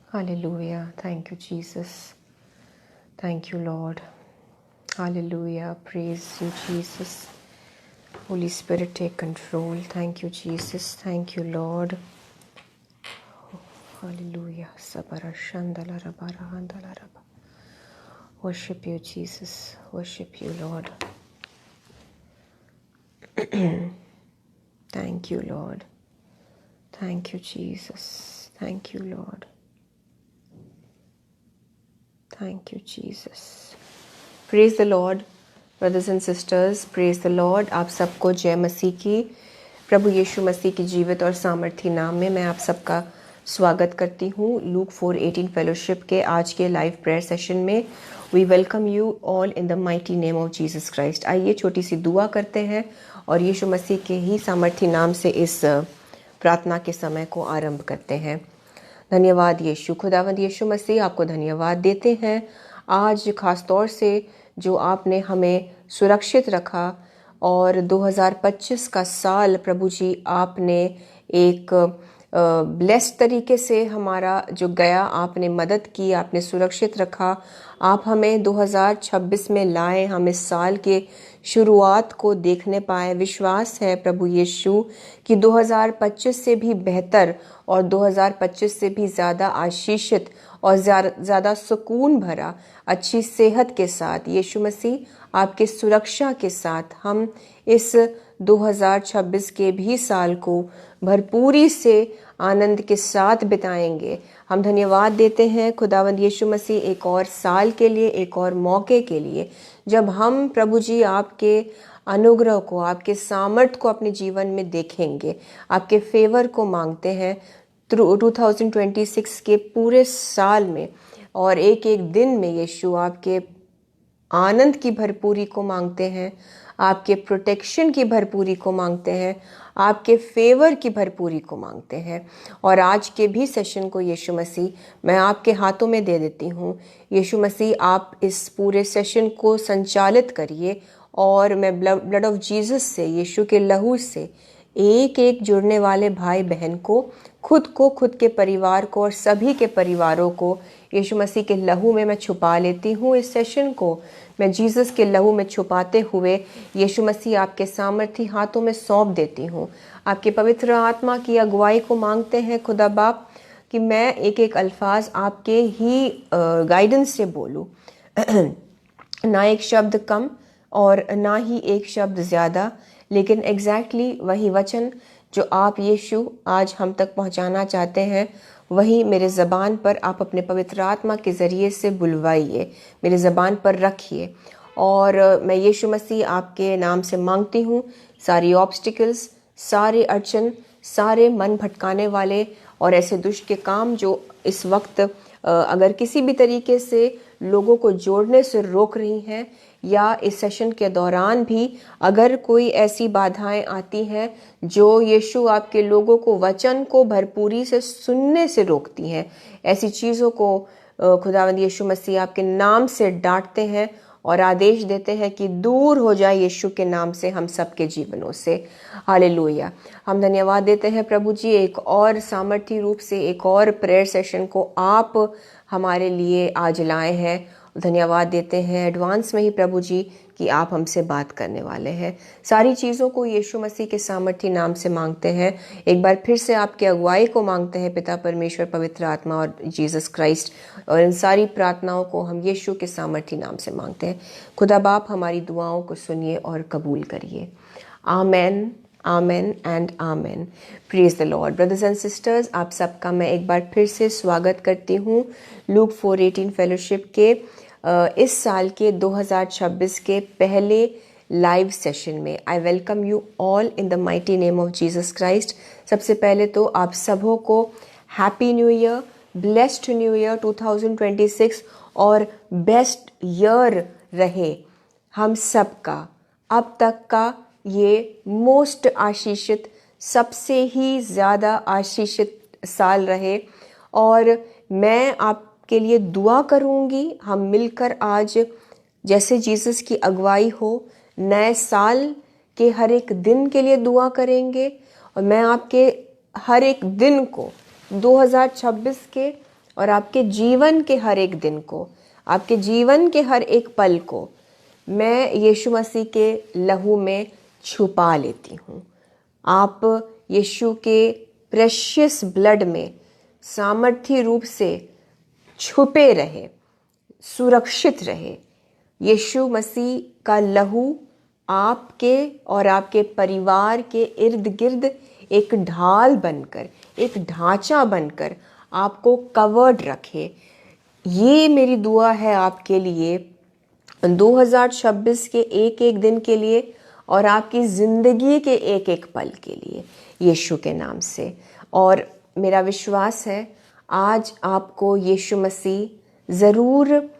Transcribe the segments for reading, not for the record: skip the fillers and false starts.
Hallelujah. Thank you, Jesus. Thank you, Lord. Hallelujah. Praise you, Jesus. Holy Spirit, take control. Thank you, Jesus. Thank you, Lord. Hallelujah. Sabarashandalarabarandalarabar. Worship you, Jesus. Worship you, Lord. Thank you, Lord. Thank you, Jesus. Thank you, Lord. Thank you, Jesus. Praise the Lord, brothers and sisters. Praise the Lord. आप सबको जय मसीह की, प्रभु यीशु मसीह की जीवित और सामर्थी नाम में मैं आप सबका स्वागत करती हूँ। लूक 4:18 फेलोशिप के आज के लाइव प्रेयर सेशन में we welcome you all in the mighty name of Jesus Christ. आइए छोटी सी दुआ करते हैं और यीशु मसीह के ही सामर्थी नाम से इस प्रार्थना के समय को आरंभ करते हैं। धन्यवाद यीशु, खुदावंद यीशु मसीह, आपको धन्यवाद देते हैं आज खास तौर से जो आपने हमें सुरक्षित रखा और 2025 का साल प्रभु जी आपने एक ब्लेस्ड तरीके से हमारा जो गया, आपने मदद की, आपने सुरक्षित रखा। आप हमें 2026 में लाए, हम इस साल के शुरुआत को देखने पाए। विश्वास है प्रभु यीशु कि 2025 से भी बेहतर और 2025 से भी ज़्यादा आशीषित और ज़्यादा सुकून भरा, अच्छी सेहत के साथ यीशु मसीह आपके सुरक्षा के साथ हम इस 2026 के भी साल को भरपूरी से आनंद के साथ बिताएंगे। हम धन्यवाद देते हैं खुदावंद यीशु मसीह एक और साल के लिए, एक और मौके के लिए, जब हम प्रभु जी आपके अनुग्रह को, आपके सामर्थ को अपने जीवन में देखेंगे, आपके फेवर को मांगते हैं 2026 के पूरे साल में और एक एक दिन में। यीशु आपके आनंद की भरपूरी को मांगते हैं, आपके प्रोटेक्शन की भरपूरी को मांगते हैं, आपके फेवर की भरपूरी को मांगते हैं। और आज के भी सेशन को यीशु मसीह मैं आपके हाथों में दे देती हूँ। यीशु मसीह आप इस पूरे सेशन को संचालित करिए और मैं ब्लड ऑफ जीसस से, यीशु के लहू से एक एक जुड़ने वाले भाई बहन को, खुद के परिवार को और सभी के परिवारों को यीशु मसीह के लहू में मैं छुपा लेती हूँ। इस सेशन को मैं जीसस के लहू में छुपाते हुए यीशु मसीह आपके सामर्थी हाथों में सौंप देती हूँ। आपके पवित्र आत्मा की अगुवाई को मांगते हैं खुदा बाप कि मैं एक एक अल्फाज आपके ही गाइडेंस से बोलूँ, ना एक शब्द कम और ना ही एक शब्द ज़्यादा, लेकिन एग्जैक्टली वही वचन जो आप यीशु आज हम तक पहुंचाना चाहते हैं, वही मेरे ज़बान पर आप अपने पवित्र आत्मा के ज़रिए से बुलवाइए, मेरे ज़बान पर रखिए। और मैं यीशु मसीह आपके नाम से मांगती हूँ, सारी ऑब्स्टिकल्स, सारे अड़चन, सारे मन भटकाने वाले और ऐसे दुष्ट के काम जो इस वक्त अगर किसी भी तरीके से लोगों को जोड़ने से रोक रही हैं, या इस सेशन के दौरान भी अगर कोई ऐसी बाधाएं आती हैं जो यीशु आपके लोगों को वचन को भरपूरी से सुनने से रोकती हैं, ऐसी चीज़ों को खुदावंद यीशु मसीह आपके नाम से डांटते हैं और आदेश देते हैं कि दूर हो जाए यीशु के नाम से हम सबके जीवनों से। हालेलुया। हम धन्यवाद देते हैं प्रभु जी, एक और सामर्थी रूप से एक और प्रेयर सेशन को आप हमारे लिए आज लाए हैं। धन्यवाद देते हैं एडवांस में ही प्रभु जी कि आप हमसे बात करने वाले हैं। सारी चीज़ों को यीशु मसीह के सामर्थी नाम से मांगते हैं। एक बार फिर से आपके अगुवाई को मांगते हैं, पिता परमेश्वर, पवित्र आत्मा और जीसस क्राइस्ट। और इन सारी प्रार्थनाओं को हम यीशु के सामर्थी नाम से मांगते हैं। खुदा बाप हमारी दुआओं को सुनिए और कबूल करिए। Amen, amen and amen. Praise the Lord. Brothers and sisters, आप सबका मैं एक बार फिर से स्वागत करती हूँ लूक 4:18 फेलोशिप के इस साल के 2026 के पहले लाइव सेशन में। I welcome you all in the mighty name of Jesus Christ. सबसे पहले तो आप सबों को happy new year, blessed new year 2026 और बेस्ट ईयर रहे हम सबका। अब तक का ये मोस्ट आशीषित, सबसे ही ज़्यादा आशीषित साल रहे। और मैं आपके लिए दुआ करूँगी, हम मिलकर आज जैसे जीसस की अगुवाई हो नए साल के हर एक दिन के लिए दुआ करेंगे। और मैं आपके हर एक दिन को 2026 के और आपके जीवन के हर एक दिन को, आपके जीवन के हर एक पल को मैं यीशु मसीह के लहू में छुपा लेती हूँ। आप यीशु के प्रेशियस ब्लड में सामर्थ्य रूप से छुपे रहे, सुरक्षित रहे। यीशु मसीह का लहू आपके और आपके परिवार के इर्द गिर्द एक ढाल बनकर, एक ढांचा बनकर आपको कवर्ड रखे। ये मेरी दुआ है आपके लिए 2026 के एक एक दिन के लिए और आपकी ज़िंदगी के एक एक पल के लिए, यीशु के नाम से। और मेरा विश्वास है आज आपको यीशु मसीह ज़रूर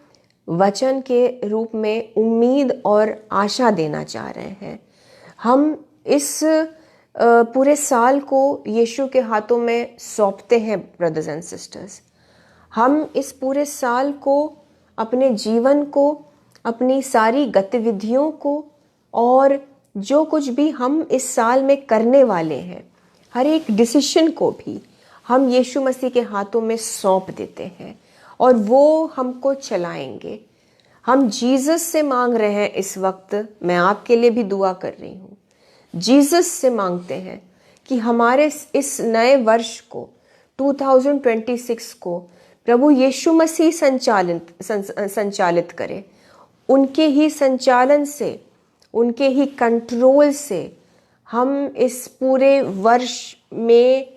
वचन के रूप में उम्मीद और आशा देना चाह रहे हैं। हम इस पूरे साल को यीशु के हाथों में सौंपते हैं ब्रदर्स एंड सिस्टर्स। हम इस पूरे साल को, अपने जीवन को, अपनी सारी गतिविधियों को और जो कुछ भी हम इस साल में करने वाले हैं, हर एक डिसीजन को भी हम यीशु मसीह के हाथों में सौंप देते हैं और वो हमको चलाएंगे। हम जीसस से मांग रहे हैं इस वक्त, मैं आपके लिए भी दुआ कर रही हूँ। जीसस से मांगते हैं कि हमारे इस नए वर्ष को 2026 को प्रभु यीशु मसीह संचालित करे। उनके ही संचालन से, उनके ही कंट्रोल से हम इस पूरे वर्ष में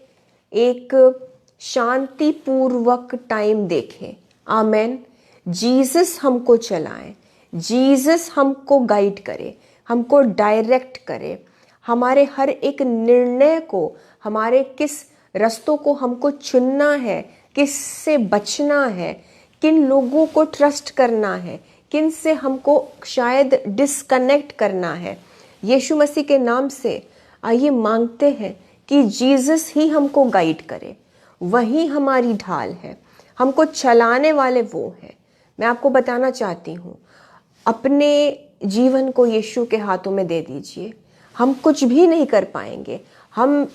एक शांतिपूर्वक टाइम देखें। आमेन। जीसस हमको चलाएं, जीसस हमको गाइड करे, हमको डायरेक्ट करे। हमारे हर एक निर्णय को, हमारे किस रास्तों को हमको चुनना है, किस से बचना है, किन लोगों को ट्रस्ट करना है, किन से हमको शायद डिस्कनेक्ट करना है। यीशु मसीह के नाम से आइए मांगते हैं कि जीसस ही हमको गाइड करे। वही हमारी ढाल है, हमको चलाने वाले वो हैं। मैं आपको बताना चाहती हूँ, अपने जीवन को यीशु के हाथों में दे दीजिए। हम कुछ भी नहीं कर पाएंगे, हम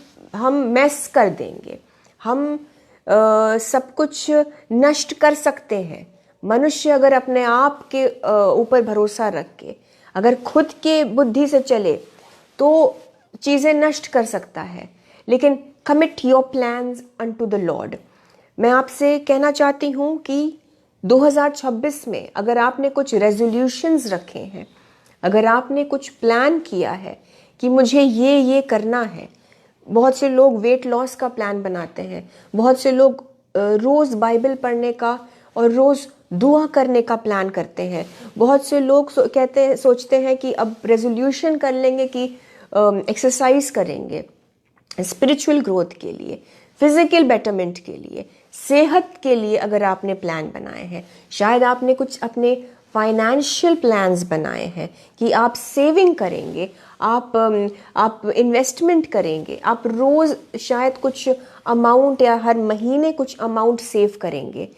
मैस कर देंगे, हम सब कुछ नष्ट कर सकते हैं। मनुष्य अगर अपने आप के ऊपर भरोसा रख के, अगर खुद के बुद्धि से चले तो चीज़ें नष्ट कर सकता है, लेकिन commit your plans unto the Lord. मैं आपसे कहना चाहती हूँ कि 2026 में अगर आपने कुछ रेजोल्यूशंस रखे हैं, अगर आपने कुछ प्लान किया है कि मुझे ये करना है। बहुत से लोग वेट लॉस का प्लान बनाते हैं, बहुत से लोग रोज़ बाइबल पढ़ने का और रोज़ दुआ करने का प्लान करते हैं। बहुत से लोग सोचते हैं कि अब रेजोल्यूशन कर लेंगे कि एक्सरसाइज करेंगे स्पिरिचुअल ग्रोथ के लिए, फिजिकल बेटरमेंट के लिए, सेहत के लिए। अगर आपने प्लान बनाए हैं, शायद आपने कुछ अपने फाइनेंशियल प्लान्स बनाए हैं कि आप सेविंग करेंगे, आप इन्वेस्टमेंट करेंगे, आप रोज़ शायद कुछ अमाउंट या हर महीने कुछ अमाउंट सेव करेंगे।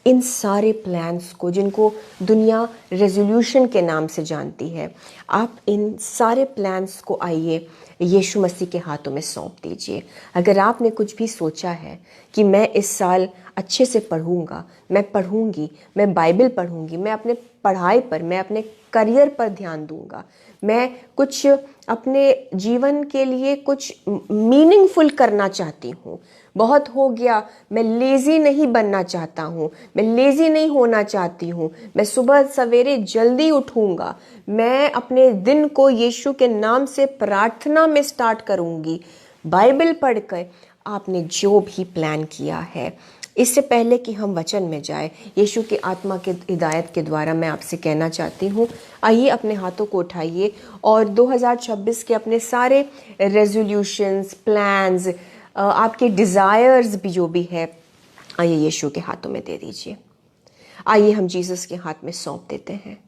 इन सारे प्लान्स को, जिनको दुनिया रेजोल्यूशन के नाम से जानती है, आप इन सारे प्लान्स को आइए यीशु मसीह के हाथों में सौंप दीजिए। अगर आपने कुछ भी सोचा है कि मैं इस साल अच्छे से पढ़ूंगा, मैं पढ़ूंगी, मैं बाइबल पढ़ूंगी, मैं अपने पढ़ाई पर, मैं अपने करियर पर ध्यान दूंगा, मैं कुछ अपने जीवन के लिए कुछ मीनिंगफुल करना चाहती हूँ, बहुत हो गया, मैं लेज़ी नहीं बनना चाहता हूँ, मैं लेज़ी नहीं होना चाहती हूँ, मैं सुबह सवेरे जल्दी उठूँगा, मैं अपने दिन को यीशु के नाम से प्रार्थना में स्टार्ट करूँगी, बाइबल पढ़कर। आपने जो भी प्लान किया है, इससे पहले कि हम वचन में जाए, यीशु के आत्मा के हिदायत के द्वारा मैं आपसे कहना चाहती हूँ, आइए अपने हाथों को उठाइए और 2026 के अपने सारे रेजोल्यूशंस, प्लान्स, आपके डिज़ायर्स भी जो भी है, आइए यीशु के हाथों में दे दीजिए। आइए हम जीसस के हाथ में सौंप देते हैं।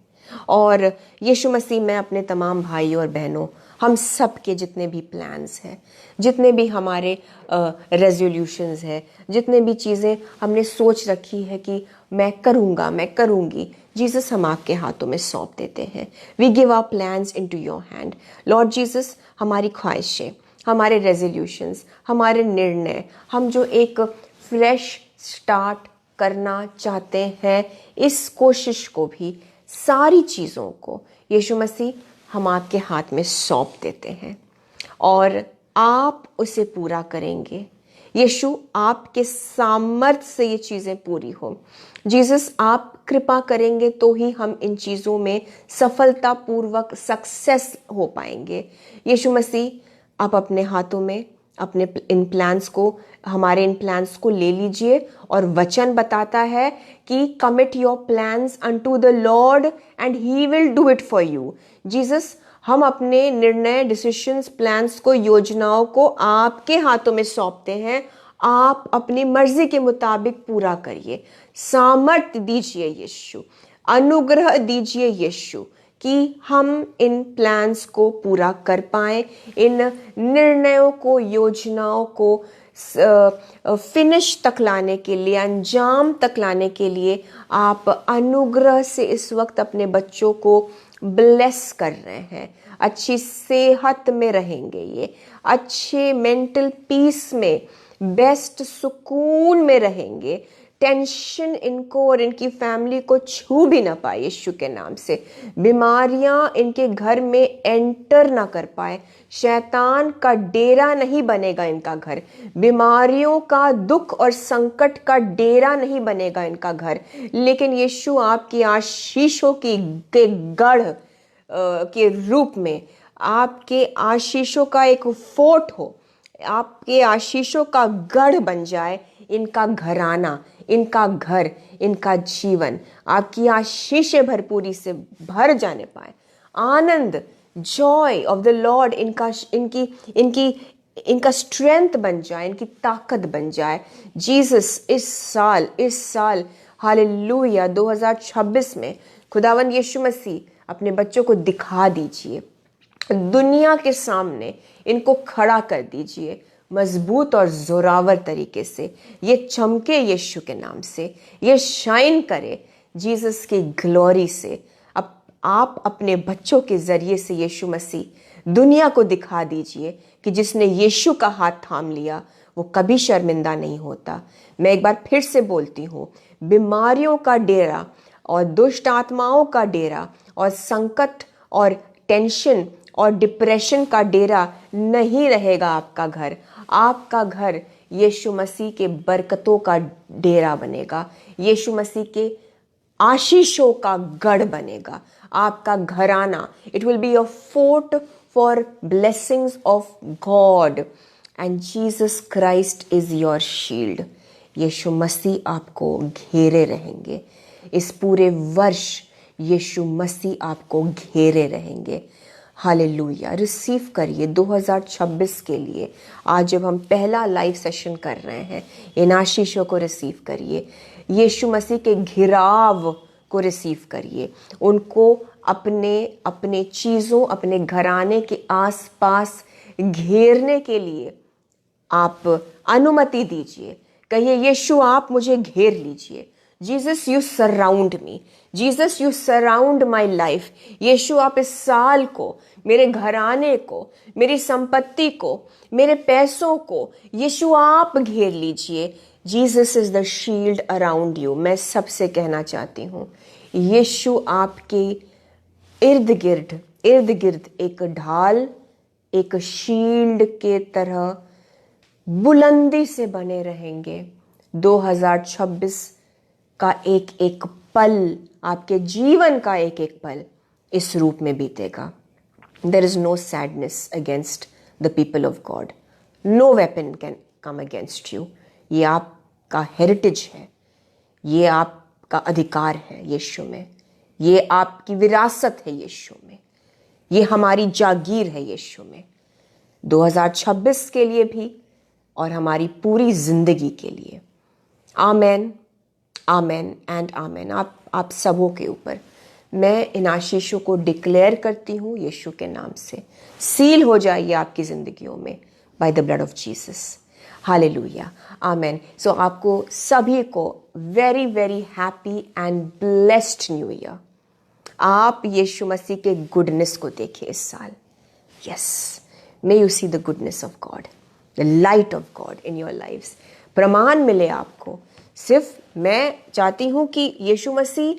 और यीशु मसीह, मैं अपने तमाम भाई और बहनों, हम सब के जितने भी प्लान्स हैं, जितने भी हमारे रेजोल्यूशंस हैं, जितने भी चीज़ें हमने सोच रखी है कि मैं करूँगा, मैं करूँगी, जीसस हम आपके हाथों में सौंप देते हैं। We give our plans into your hand Lord Jesus. हमारी ख्वाहिशें, हमारे रेजोल्यूशंस, हमारे निर्णय, हम जो एक फ्रेश स्टार्ट करना चाहते हैं, इस कोशिश को भी, सारी चीज़ों को यीशु मसीह हम आपके हाथ में सौंप देते हैं और आप उसे पूरा करेंगे। यीशु, आपके सामर्थ्य से ये चीज़ें पूरी हो। जीसस, आप कृपा करेंगे तो ही हम इन चीज़ों में सफलतापूर्वक सक्सेस हो पाएंगे। यीशु मसीह, आप अपने हाथों में अपने इन प्लान्स को, हमारे इन प्लान्स को ले लीजिए और वचन बताता है कि commit your plans unto the Lord and he will do it for you. Jesus, हम अपने निर्णय, डिसीजंस, प्लान्स को, योजनाओं को आपके हाथों में सौंपते हैं। आप अपनी मर्जी के मुताबिक पूरा करिए। सामर्थ्य दीजिए यीशु, अनुग्रह दीजिए यीशु कि हम इन प्लान्स को पूरा कर पाएं, इन निर्णयों को, योजनाओं को फिनिश तक लाने के लिए, अंजाम तक लाने के लिए आप अनुग्रह से इस वक्त अपने बच्चों को ब्लेस कर रहे हैं। अच्छी सेहत में रहेंगे, ये अच्छे मेंटल पीस में, बेस्ट सुकून में रहेंगे। टेंशन इनको और इनकी फैमिली को छू भी ना पाए यीशु के नाम से। बीमारियां इनके घर में एंटर ना कर पाए। शैतान का डेरा नहीं बनेगा इनका घर। बीमारियों का, दुख और संकट का डेरा नहीं बनेगा इनका घर। लेकिन यीशु, आपकी आशीषों की के गढ़ के रूप में, आपके आशीषों का एक फोर्ट हो, आपके आशीषों का गढ़ बन जाए इनका घराना, इनका घर, इनका जीवन। आपकी आशीषें भरपूरी से भर जाने पाए। आनंद, जॉय ऑफ द लॉर्ड इनका स्ट्रेंथ बन जाए, इनकी ताकत बन जाए। जीसस, इस साल हालेलुया 2026 में खुदावंद यीशु मसीह अपने बच्चों को दिखा दीजिए, दुनिया के सामने इनको खड़ा कर दीजिए मजबूत और जोरावर तरीके से। ये चमके यीशु के नाम से, ये शाइन करे जीसस की ग्लोरी से। अब आप अपने बच्चों के जरिए से यीशु मसीह दुनिया को दिखा दीजिए कि जिसने यीशु का हाथ थाम लिया वो कभी शर्मिंदा नहीं होता। मैं एक बार फिर से बोलती हूँ, बीमारियों का डेरा और दुष्ट आत्माओं का डेरा और संकट और टेंशन और डिप्रेशन का डेरा नहीं रहेगा आपका घर। आपका घर यीशु मसीह के बरकतों का डेरा बनेगा, यीशु मसीह के आशीषों का गढ़ बनेगा। आपका घराना, it will be a fort for blessings of God and Jesus Christ is your shield. Yeshu Masih आपको घेरे रहेंगे इस पूरे वर्ष। यीशु मसीह आपको घेरे रहेंगे। हालेलुया। रिसीव करिए 2026 के लिए। आज जब हम पहला लाइव सेशन कर रहे हैं, इन आशीषों को रिसीव करिए। यीशु मसीह के घिराव को रिसीव करिए। उनको अपने चीज़ों, अपने घराने के आसपास घेरने के लिए आप अनुमति दीजिए। कहिए, यीशु आप मुझे घेर लीजिए। Jesus, you surround me. Jesus, you surround my life. Yeshu, आप इस साल को, मेरे घराने को, मेरी संपत्ति को, मेरे पैसों को, यीशु आप घेर लीजिए। Jesus is the shield around you. मैं सबसे कहना चाहती हूँ, यीशु आपके इर्द गिर्द एक ढाल, एक शील्ड के तरह बुलंदी से बने रहेंगे। 2026 का एक एक पल, आपके जीवन का एक एक पल इस रूप में बीतेगा। There is no sadness against the people of God. No weapon can come against you. ये आपका हेरिटेज है, ये आपका अधिकार है यीशु में, ये आपकी विरासत है यीशु में, ये हमारी जागीर है यीशु में। 2026 के लिए भी और हमारी पूरी जिंदगी के लिए। आमेन, आमेन एंड आमेन। आप सबों के ऊपर मैं इन आशीषों को डिक्लेयर करती हूँ यीशु के नाम से। सील हो जाइए आपकी जिंदगियों में by the blood of Jesus. Hallelujah, amen. So आपको सभी को very very happy and blessed new year. आप यीशु मसीह के गुडनेस को देखिए इस साल। Yes, may you see the goodness of God, the light of God in your lives. प्रमाण मिले आपको, सिर्फ मैं चाहती हूँ कि यीशु मसीह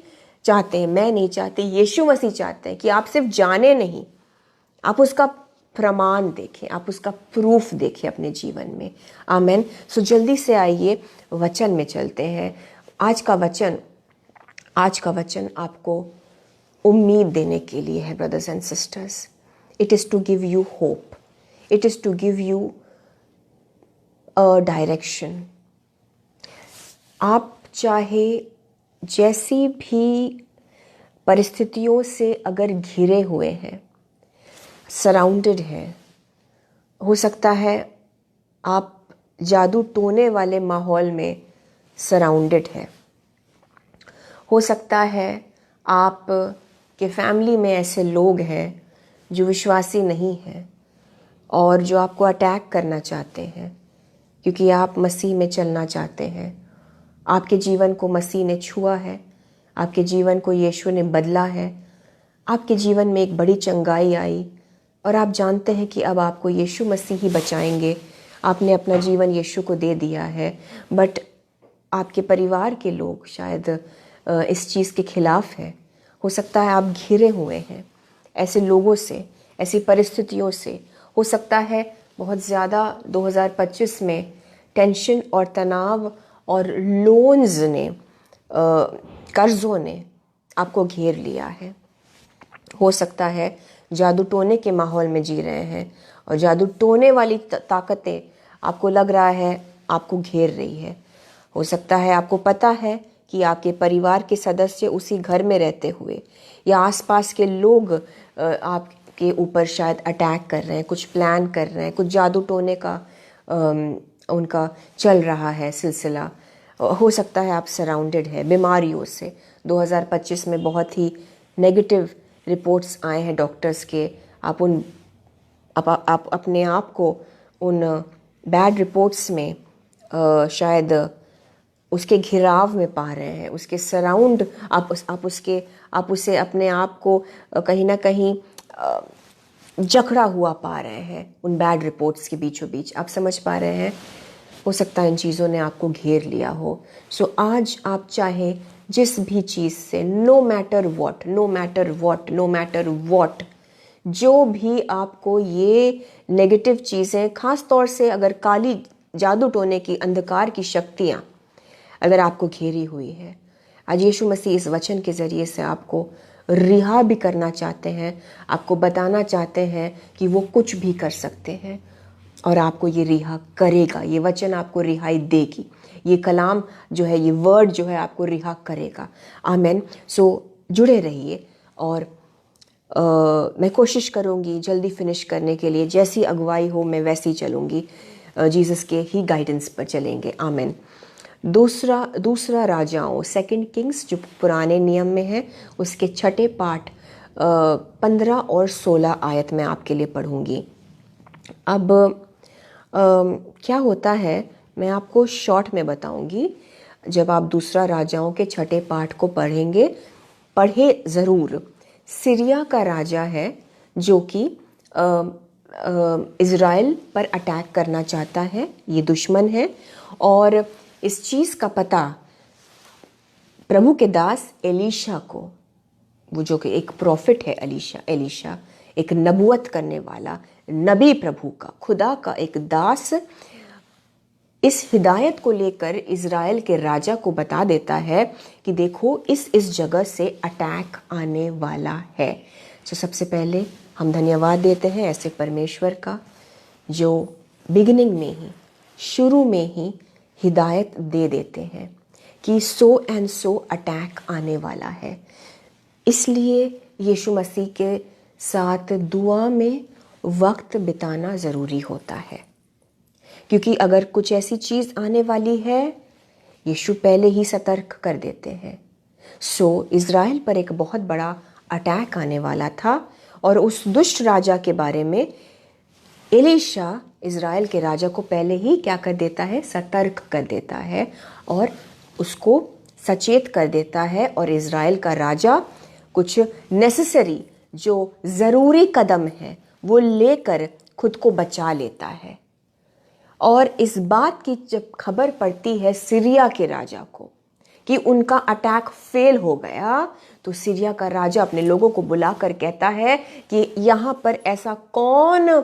चाहते हैं, मैं नहीं चाहती, यीशु मसीह चाहते हैं कि आप सिर्फ जाने नहीं, आप उसका प्रमाण देखें, आप उसका प्रूफ देखें अपने जीवन में। आमेन। सो जल्दी से आइए वचन में चलते हैं। आज का वचन आपको उम्मीद देने के लिए है brothers and sisters. It is to give you hope, it is to give you a direction. आप चाहे जैसी भी परिस्थितियों से अगर घिरे हुए हैं, सराउंडेड हैं, हो सकता है आप जादू टोने वाले माहौल में सराउंडेड है, हो सकता है आप के फैमिली में ऐसे लोग हैं जो विश्वासी नहीं हैं और जो आपको अटैक करना चाहते हैं क्योंकि आप मसीह में चलना चाहते हैं। आपके जीवन को मसीह ने छुआ है, आपके जीवन को यीशु ने बदला है, आपके जीवन में एक बड़ी चंगाई आई और आप जानते हैं कि अब आपको यीशु मसीह ही बचाएंगे। आपने अपना जीवन यीशु को दे दिया है, बट आपके परिवार के लोग शायद इस चीज़ के खिलाफ हैं। हो सकता है आप घिरे हुए हैं ऐसे लोगों से, ऐसी परिस्थितियों से। हो सकता है बहुत ज़्यादा 2025 में टेंशन और तनाव और लोन्स ने, कर्ज़ों ने आपको घेर लिया है। हो सकता है जादू टोने के माहौल में जी रहे हैं और जादू टोने वाली ताकतें आपको लग रहा है आपको घेर रही है। हो सकता है आपको पता है कि आपके परिवार के सदस्य उसी घर में रहते हुए या आसपास के लोग आपके ऊपर शायद अटैक कर रहे हैं, कुछ प्लान कर रहे हैं, कुछ जादू टोने का उनका चल रहा है सिलसिला। हो सकता है आप सराउंडेड है बीमारियों से। 2025 में बहुत ही नेगेटिव रिपोर्ट्स आए हैं डॉक्टर्स के। आप अपने आप को उन बैड रिपोर्ट्स में शायद उसके घिराव में पा रहे हैं, उसके सराउंड आप उसे अपने आप को कहीं ना कहीं जकड़ा हुआ पा रहे हैं उन बैड रिपोर्ट्स के बीचों बीच। आप समझ पा रहे हैं? हो सकता है इन चीज़ों ने आपको घेर लिया हो। सो आज आप चाहे जिस भी चीज़ से, नो मैटर वॉट, जो भी आपको ये नेगेटिव चीज़ें, ख़ास तौर से अगर काली जादू टोने की अंधकार की शक्तियाँ अगर आपको घेरी हुई है, आज यीशु मसीह इस वचन के ज़रिए से आपको रिहा भी करना चाहते हैं, आपको बताना चाहते हैं कि वो कुछ भी कर सकते हैं और आपको ये रिहा करेगा। ये वचन आपको रिहाई देगी, ये कलाम जो है, ये वर्ड जो है आपको रिहा करेगा। आमेन। सो जुड़े रहिए और मैं कोशिश करूँगी जल्दी फिनिश करने के लिए। जैसी अगुवाई हो मैं वैसी चलूँगी, जीसस के ही गाइडेंस पर चलेंगे। आमेन। दूसरा राजाओं, 2 किंग्स जो पुराने नियम में है, उसके 6 पाठ 15 और 16 आयत में आपके लिए पढ़ूँगी। अब क्या होता है मैं आपको शॉर्ट में बताऊंगी। जब आप दूसरा राजाओं के 6 पाठ को पढ़ेंगे, पढ़े ज़रूर। सीरिया का राजा है जो कि इज़राइल पर अटैक करना चाहता है, ये दुश्मन है। और इस चीज़ का पता प्रभु के दास एलीशा को, वो जो कि एक प्रॉफिट है, एलीशा एक नबूवत करने वाला नबी, प्रभु का, खुदा का एक दास, इस हिदायत को लेकर इज़राइल के राजा को बता देता है कि देखो इस जगह से अटैक आने वाला है। तो सबसे पहले हम धन्यवाद देते हैं ऐसे परमेश्वर का जो बिगिनिंग में ही, शुरू में ही हिदायत दे देते हैं कि सो एंड सो अटैक आने वाला है। इसलिए यीशु मसीह के साथ दुआ में वक्त बिताना ज़रूरी होता है, क्योंकि अगर कुछ ऐसी चीज़ आने वाली है, यीशु पहले ही सतर्क कर देते हैं। सो इज़राइल पर एक बहुत बड़ा अटैक आने वाला था और उस दुष्ट राजा के बारे में एलीशा इज़राइल के राजा को पहले ही क्या कर देता है, सतर्क कर देता है और उसको सचेत कर देता है। और इज़राइल का राजा कुछ नेसेसरी, जो ज़रूरी कदम है, वो लेकर खुद को बचा लेता है। और इस बात की जब खबर पड़ती है सीरिया के राजा को कि उनका अटैक फेल हो गया, तो सीरिया का राजा अपने लोगों को बुलाकर कहता है कि यहाँ पर ऐसा कौन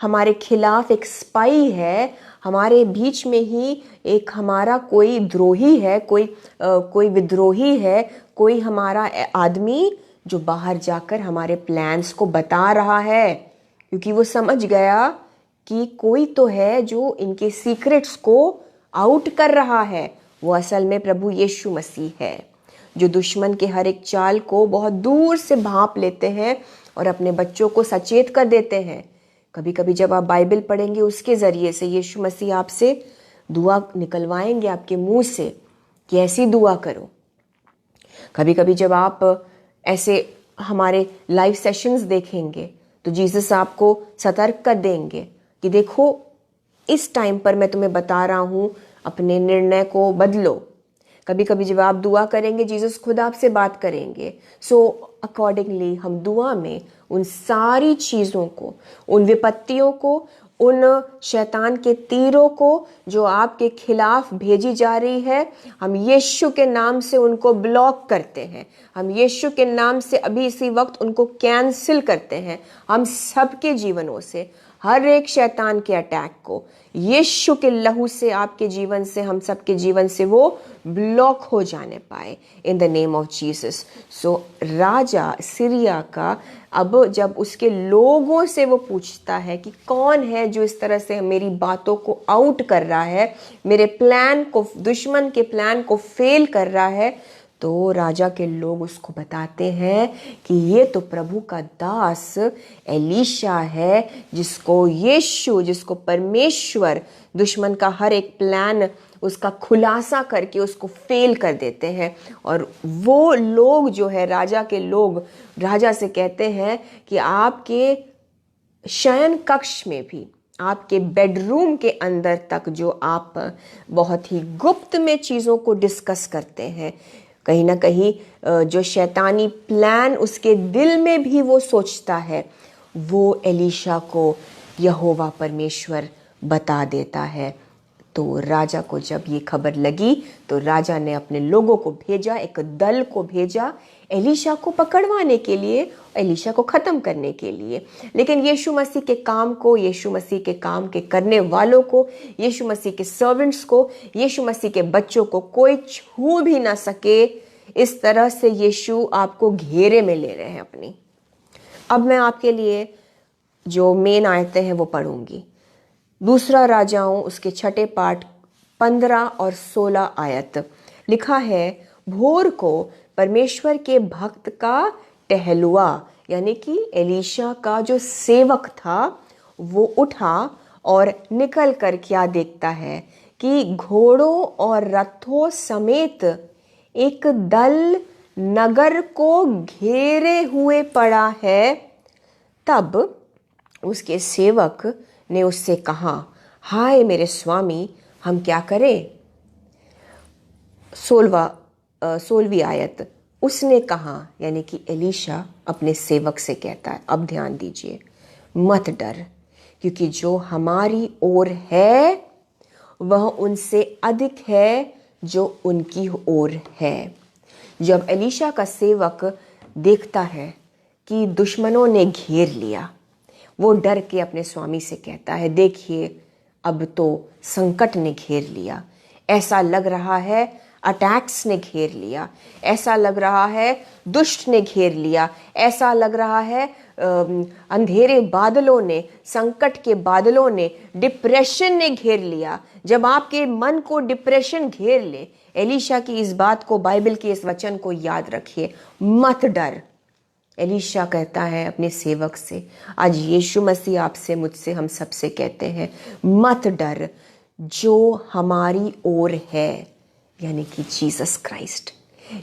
हमारे खिलाफ एक स्पाई है, हमारे बीच में ही एक हमारा कोई द्रोही है, कोई विद्रोही है, कोई हमारा आदमी जो बाहर जाकर हमारे प्लान्स को बता रहा है। क्योंकि वो समझ गया कि कोई तो है जो इनके सीक्रेट्स को आउट कर रहा है। वो असल में प्रभु यीशु मसीह है, जो दुश्मन के हर एक चाल को बहुत दूर से भांप लेते हैं और अपने बच्चों को सचेत कर देते हैं। कभी कभी जब आप बाइबल पढ़ेंगे, उसके ज़रिए से यीशु मसीह आपसे दुआ निकलवाएंगे आपके मुंह से कि ऐसी दुआ करो। कभी कभी जब आप ऐसे हमारे लाइव सेशंस देखेंगे तो जीसस आपको सतर्क कर देंगे कि देखो, इस टाइम पर मैं तुम्हें बता रहा हूँ, अपने निर्णय को बदलो। कभी कभी जब आप दुआ करेंगे, जीसस खुद आपसे बात करेंगे। सो अकॉर्डिंगली हम दुआ में उन सारी चीज़ों को, उन विपत्तियों को, उन शैतान के तीरों को जो आपके खिलाफ भेजी जा रही है, हम यीशु के नाम से उनको ब्लॉक करते हैं। हम यीशु के नाम से अभी इसी वक्त उनको कैंसिल करते हैं। हम सबके जीवनों से हर एक शैतान के अटैक को यीशु के लहू से, आपके जीवन से, हम सबके जीवन से वो ब्लॉक हो जाने पाए इन the name of Jesus. So Raja Syria का अब जब उसके लोगों से वो पूछता है कि कौन है जो इस तरह से मेरी बातों को आउट कर रहा है, मेरे प्लान को, दुश्मन के प्लान को फेल कर रहा है, तो राजा के लोग उसको बताते हैं कि ये तो प्रभु का दास एलीशा है, जिसको परमेश्वर दुश्मन का हर एक प्लान उसका खुलासा करके उसको फेल कर देते हैं। और वो लोग जो है, राजा के लोग राजा से कहते हैं कि आपके शयन कक्ष में भी, आपके बेडरूम के अंदर तक जो आप बहुत ही गुप्त में चीज़ों को डिस्कस करते हैं, कहीं ना कहीं जो शैतानी प्लान उसके दिल में भी वो सोचता है, वो एलीशा को यहोवा परमेश्वर बता देता है। तो राजा को जब ये खबर लगी तो राजा ने अपने लोगों को भेजा, एक दल को भेजा एलीशा को पकड़वाने के लिए, एलीशा को ख़त्म करने के लिए। लेकिन यीशु मसीह के काम को, यीशु मसीह के काम के करने वालों को, यीशु मसीह के सर्वेंट्स को, यीशु मसीह के बच्चों को कोई छू भी ना सके। इस तरह से यीशु आपको घेरे में ले रहे हैं अपनी। अब मैं आपके लिए जो मेन आयतें हैं वो पढ़ूंगी। दूसरा राजाओं उसके 6 पाठ 15 और 16 आयत लिखा है, भोर को परमेश्वर के भक्त का टहलुआ, यानी कि एलीशा का जो सेवक था, वो उठा और निकल कर क्या देखता है कि घोड़ों और रथों समेत एक दल नगर को घेरे हुए पड़ा है। तब उसके सेवक ने उससे कहा, हाय मेरे स्वामी, हम क्या करें? 16वीं आयत, उसने कहा, यानी कि एलीशा अपने सेवक से कहता है, अब ध्यान दीजिए, मत डर, क्योंकि जो हमारी ओर है वह उनसे अधिक है जो उनकी ओर है। जब एलीशा का सेवक देखता है कि दुश्मनों ने घेर लिया, वो डर के अपने स्वामी से कहता है, देखिए अब तो संकट ने घेर लिया, ऐसा लग रहा है अटैक्स ने घेर लिया, ऐसा लग रहा है दुष्ट ने घेर लिया, ऐसा लग रहा है अंधेरे बादलों ने, संकट के बादलों ने, डिप्रेशन ने घेर लिया। जब आपके मन को डिप्रेशन घेर ले, एलीशा की इस बात को, बाइबल के इस वचन को याद रखिए, मत डर। एलीशा कहता है अपने सेवक से, आज यीशु मसीह आपसे, मुझसे, हम सबसे कहते हैं, मत डर, जो हमारी ओर है, यानी कि जीसस क्राइस्ट,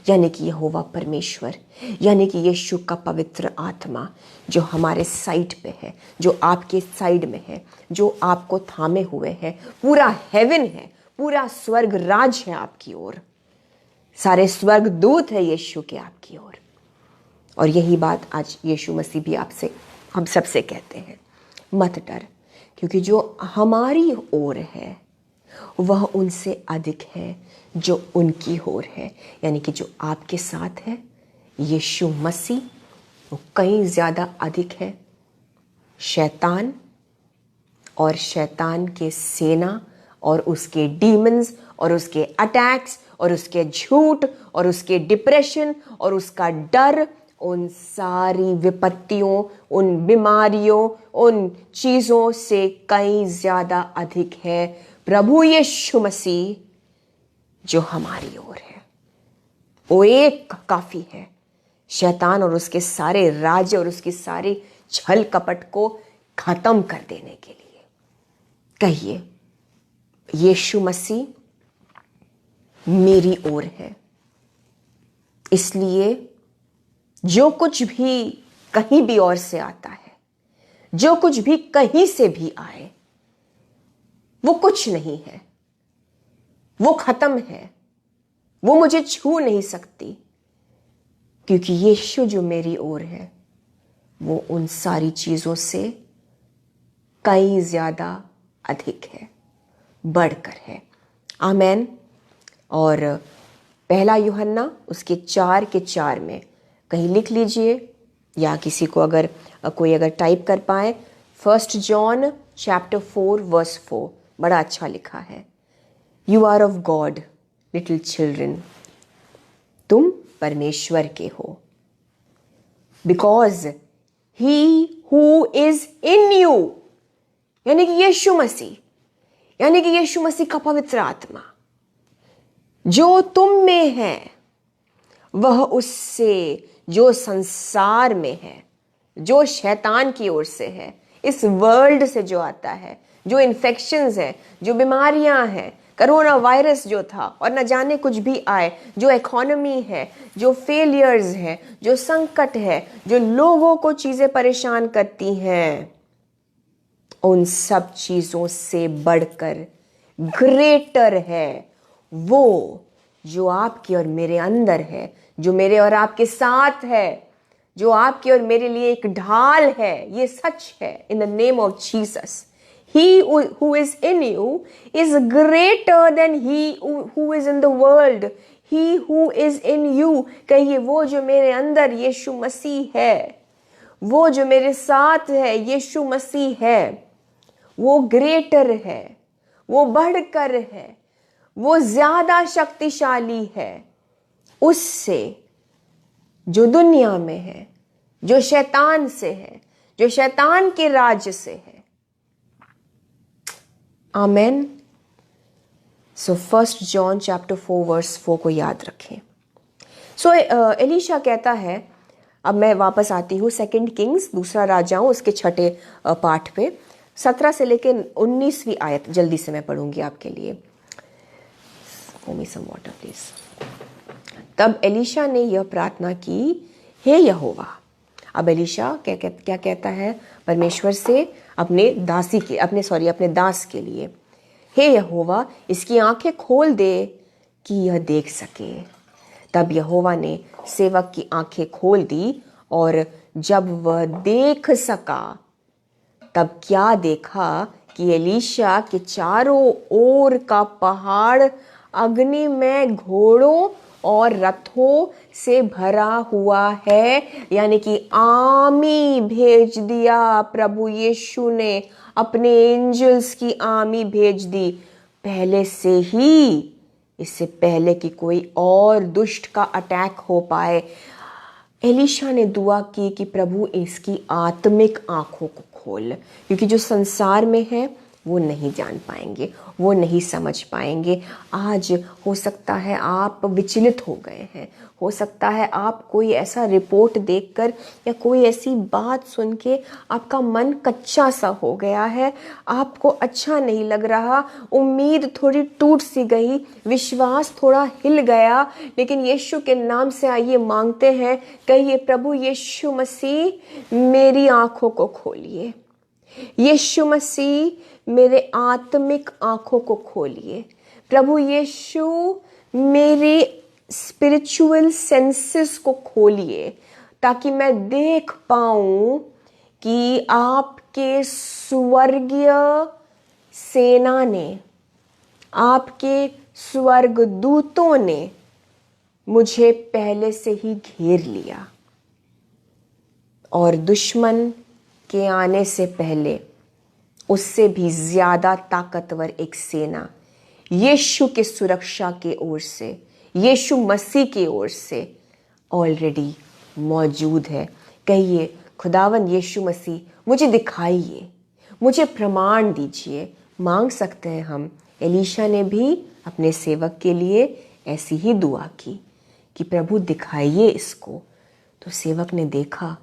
यानी कि यहोवा परमेश्वर, यानी कि यीशु का पवित्र आत्मा जो हमारे साइड पे है, जो आपके साइड में है, जो आपको थामे हुए है। पूरा हेवन है, पूरा स्वर्ग राज है आपकी ओर, सारे स्वर्ग दूत है यीशु के आपकी ओर। और यही बात आज यीशु मसीह भी आपसे, हम सबसे कहते हैं, मत डर, क्योंकि जो हमारी ओर है वह उनसे अधिक है जो उनकी ओर है। यानी कि जो आपके साथ है यीशु मसीह, वो कहीं ज़्यादा अधिक है। शैतान और शैतान के सेना और उसके डीमंस और उसके अटैक्स और उसके झूठ और उसके डिप्रेशन और उसका डर, उन सारी विपत्तियों, उन बीमारियों, उन चीज़ों से कहीं ज़्यादा अधिक है प्रभु यीशु मसीह जो हमारी ओर है। वो एक काफ़ी है शैतान और उसके सारे राज्य और उसकी सारी छल कपट को खत्म कर देने के लिए। कहिए, यीशु मसीह मेरी ओर है, इसलिए जो कुछ भी कहीं भी और से आता है, जो कुछ भी कहीं से भी आए, वो कुछ नहीं है, वो खत्म है, वो मुझे छू नहीं सकती, क्योंकि यीशु जो मेरी ओर है वो उन सारी चीजों से कहीं ज्यादा अधिक है, बढ़कर है। आमेन। और पहला यूहन्ना उसके 4:4 में कहीं लिख लीजिए, या किसी को अगर कोई टाइप कर पाए, 1 जॉन चैप्टर 4:4 बड़ा अच्छा लिखा है। You are of God little children, तुम परमेश्वर के हो, because he who is in you, यानी कि यीशु मसीह, यानी कि यीशु मसीह का पवित्र आत्मा जो तुम में है, वह उससे जो संसार में है, जो शैतान की ओर से है, इस वर्ल्ड से जो आता है, जो इन्फेक्शंस है, जो बीमारियां हैं, कोरोना वायरस जो था और न जाने कुछ भी आए, जो इकोनॉमी है, जो फेलियर्स है, जो संकट है, जो लोगों को चीजें परेशान करती हैं, उन सब चीजों से बढ़कर ग्रेटर है वो जो आपके और मेरे अंदर है, जो मेरे और आपके साथ है, जो आपके और मेरे लिए एक ढाल है। ये सच है। In the name of Jesus, he who is in you is greater than he who is in the world. He who is in you, कहिए, वो जो मेरे अंदर यीशु मसीह है, वो जो मेरे साथ है यीशु मसीह है, वो ग्रेटर है, वो बढ़कर है, वो ज्यादा शक्तिशाली है उससे जो दुनिया में है, जो शैतान से है, जो शैतान के राज्य से है। आमेन। सो 1 जॉन चैप्टर 4:4 को याद रखें। सो एलीशा कहता है, अब मैं वापस आती हूँ 2 किंग्स, दूसरा राजाओं, उसके 6 पाठ पे, 17 से लेके 19वीं आयत जल्दी से मैं पढ़ूंगी आपके लिए। Pour me some water, please. तब एलीशा ने यह प्रार्थना की, हे यहोवा। अब एलीशा क्या कहता है परमेश्वर से अपने दास के लिए, हे यहोवा, इसकी आंखें खोल दे कि यह देख सके। तब यहोवा ने सेवक की आंखें खोल दी, और जब वह देख सका, तब क्या देखा कि एलीशा के चारों ओर का पहाड़ अग्नि में घोड़ों और रथों से भरा हुआ है। यानी कि आर्मी भेज दिया प्रभु यीशु ने, अपने एंजल्स की आर्मी भेज दी पहले से ही, इससे पहले कि कोई और दुष्ट का अटैक हो पाए। एलीशा ने दुआ की कि प्रभु इसकी आत्मिक आंखों को खोल, क्योंकि जो संसार में है वो नहीं जान पाएंगे, वो नहीं समझ पाएंगे। आज हो सकता है आप विचलित हो गए हैं, हो सकता है आप कोई ऐसा रिपोर्ट देखकर या कोई ऐसी बात सुन के आपका मन कच्चा सा हो गया है, आपको अच्छा नहीं लग रहा, उम्मीद थोड़ी टूट सी गई, विश्वास थोड़ा हिल गया। लेकिन यीशु के नाम से आइए मांगते हैं, कहिए, प्रभु यीशु मसीह मेरी आंखों को खोलिए, यीशु मसीह मेरे आत्मिक आंखों को खोलिए, प्रभु यीशु मेरे स्पिरिचुअल सेंसेस को खोलिए, ताकि मैं देख पाऊं कि आप आपके स्वर्गीय सेना ने, आपके स्वर्गदूतों ने मुझे पहले से ही घेर लिया और दुश्मन के आने से पहले उससे भी ज्यादा ताकतवर एक सेना यीशु की सुरक्षा की ओर से, यीशु मसीह की ओर से ऑलरेडी मौजूद है। कहिए, खुदावन यीशु मसीह मुझे दिखाइए, मुझे प्रमाण दीजिए। मांग सकते हैं हम। एलीशा ने भी अपने सेवक के लिए ऐसी ही दुआ की कि प्रभु दिखाइए इसको। तो सेवक ने देखा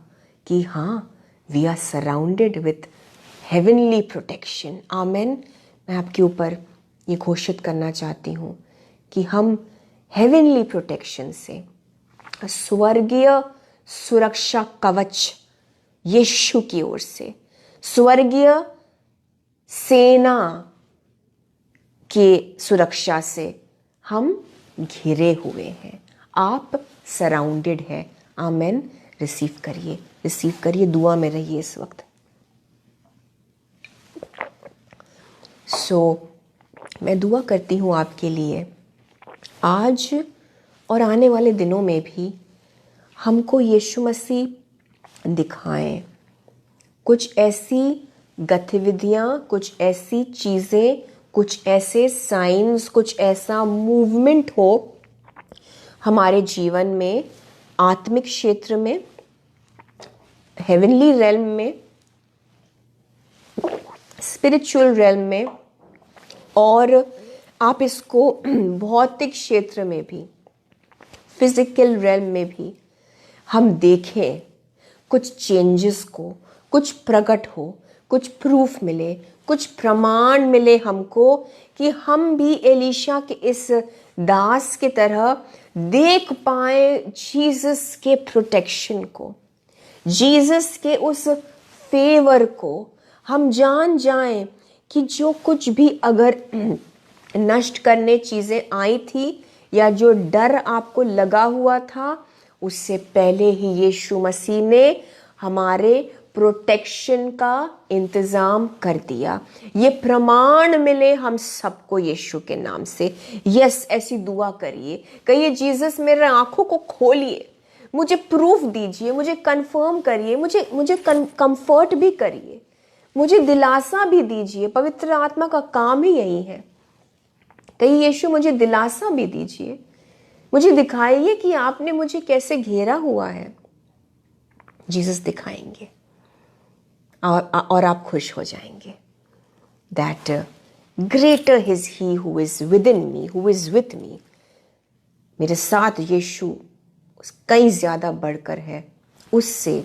कि हाँ, we are surrounded with heavenly protection. Amen. मैं आपके ऊपर ये घोषित करना चाहती हूँ कि हम हेवनली प्रोटेक्शन से, स्वर्गीय सुरक्षा कवच यीशु की ओर से, स्वर्गीय सेना के सुरक्षा से हम घिरे हुए हैं। आप सराउंडेड है। आमेन। रिसीव करिए, रिसीव करिए। दुआ में रहिए इस वक्त। मैं दुआ करती हूँ आपके लिए, आज और आने वाले दिनों में भी हमको यीशु मसीह दिखाएं। कुछ ऐसी गतिविधियाँ, कुछ ऐसी चीज़ें, कुछ ऐसे साइंस, कुछ ऐसा मूवमेंट हो हमारे जीवन में, आत्मिक क्षेत्र में, हेवनली रेल्म में, स्पिरिचुअल रेल्म में, और आप इसको भौतिक क्षेत्र में भी, फिजिकल रेल्म में भी हम देखें कुछ चेंजेस को, कुछ प्रकट हो, कुछ प्रूफ मिले, कुछ प्रमाण मिले हमको कि हम भी एलीशा के इस दास की तरह देख पाए जीसस के प्रोटेक्शन को, जीसस के उस फेवर को। हम जान जाएं कि जो कुछ भी अगर नष्ट करने चीज़ें आई थी या जो डर आपको लगा हुआ था, उससे पहले ही यीशु मसीह ने हमारे प्रोटेक्शन का इंतज़ाम कर दिया। ये प्रमाण मिले हम सबको यीशु के नाम से। यस, ऐसी दुआ करिए। कहिए, जीसस मेरे आंखों को खोलिए, मुझे प्रूफ दीजिए, मुझे कंफर्म करिए, मुझे कंफर्ट भी करिए, मुझे दिलासा भी दीजिए। पवित्र आत्मा का काम ही यही है। कहिए, यीशु मुझे दिलासा भी दीजिए, मुझे दिखाइए कि आपने मुझे कैसे घेरा हुआ है। जीसस दिखाएंगे और आप खुश हो जाएंगे। That greater is he who is with in me, who is with me. मेरे साथ यीशु कहीं ज्यादा बढ़कर है उससे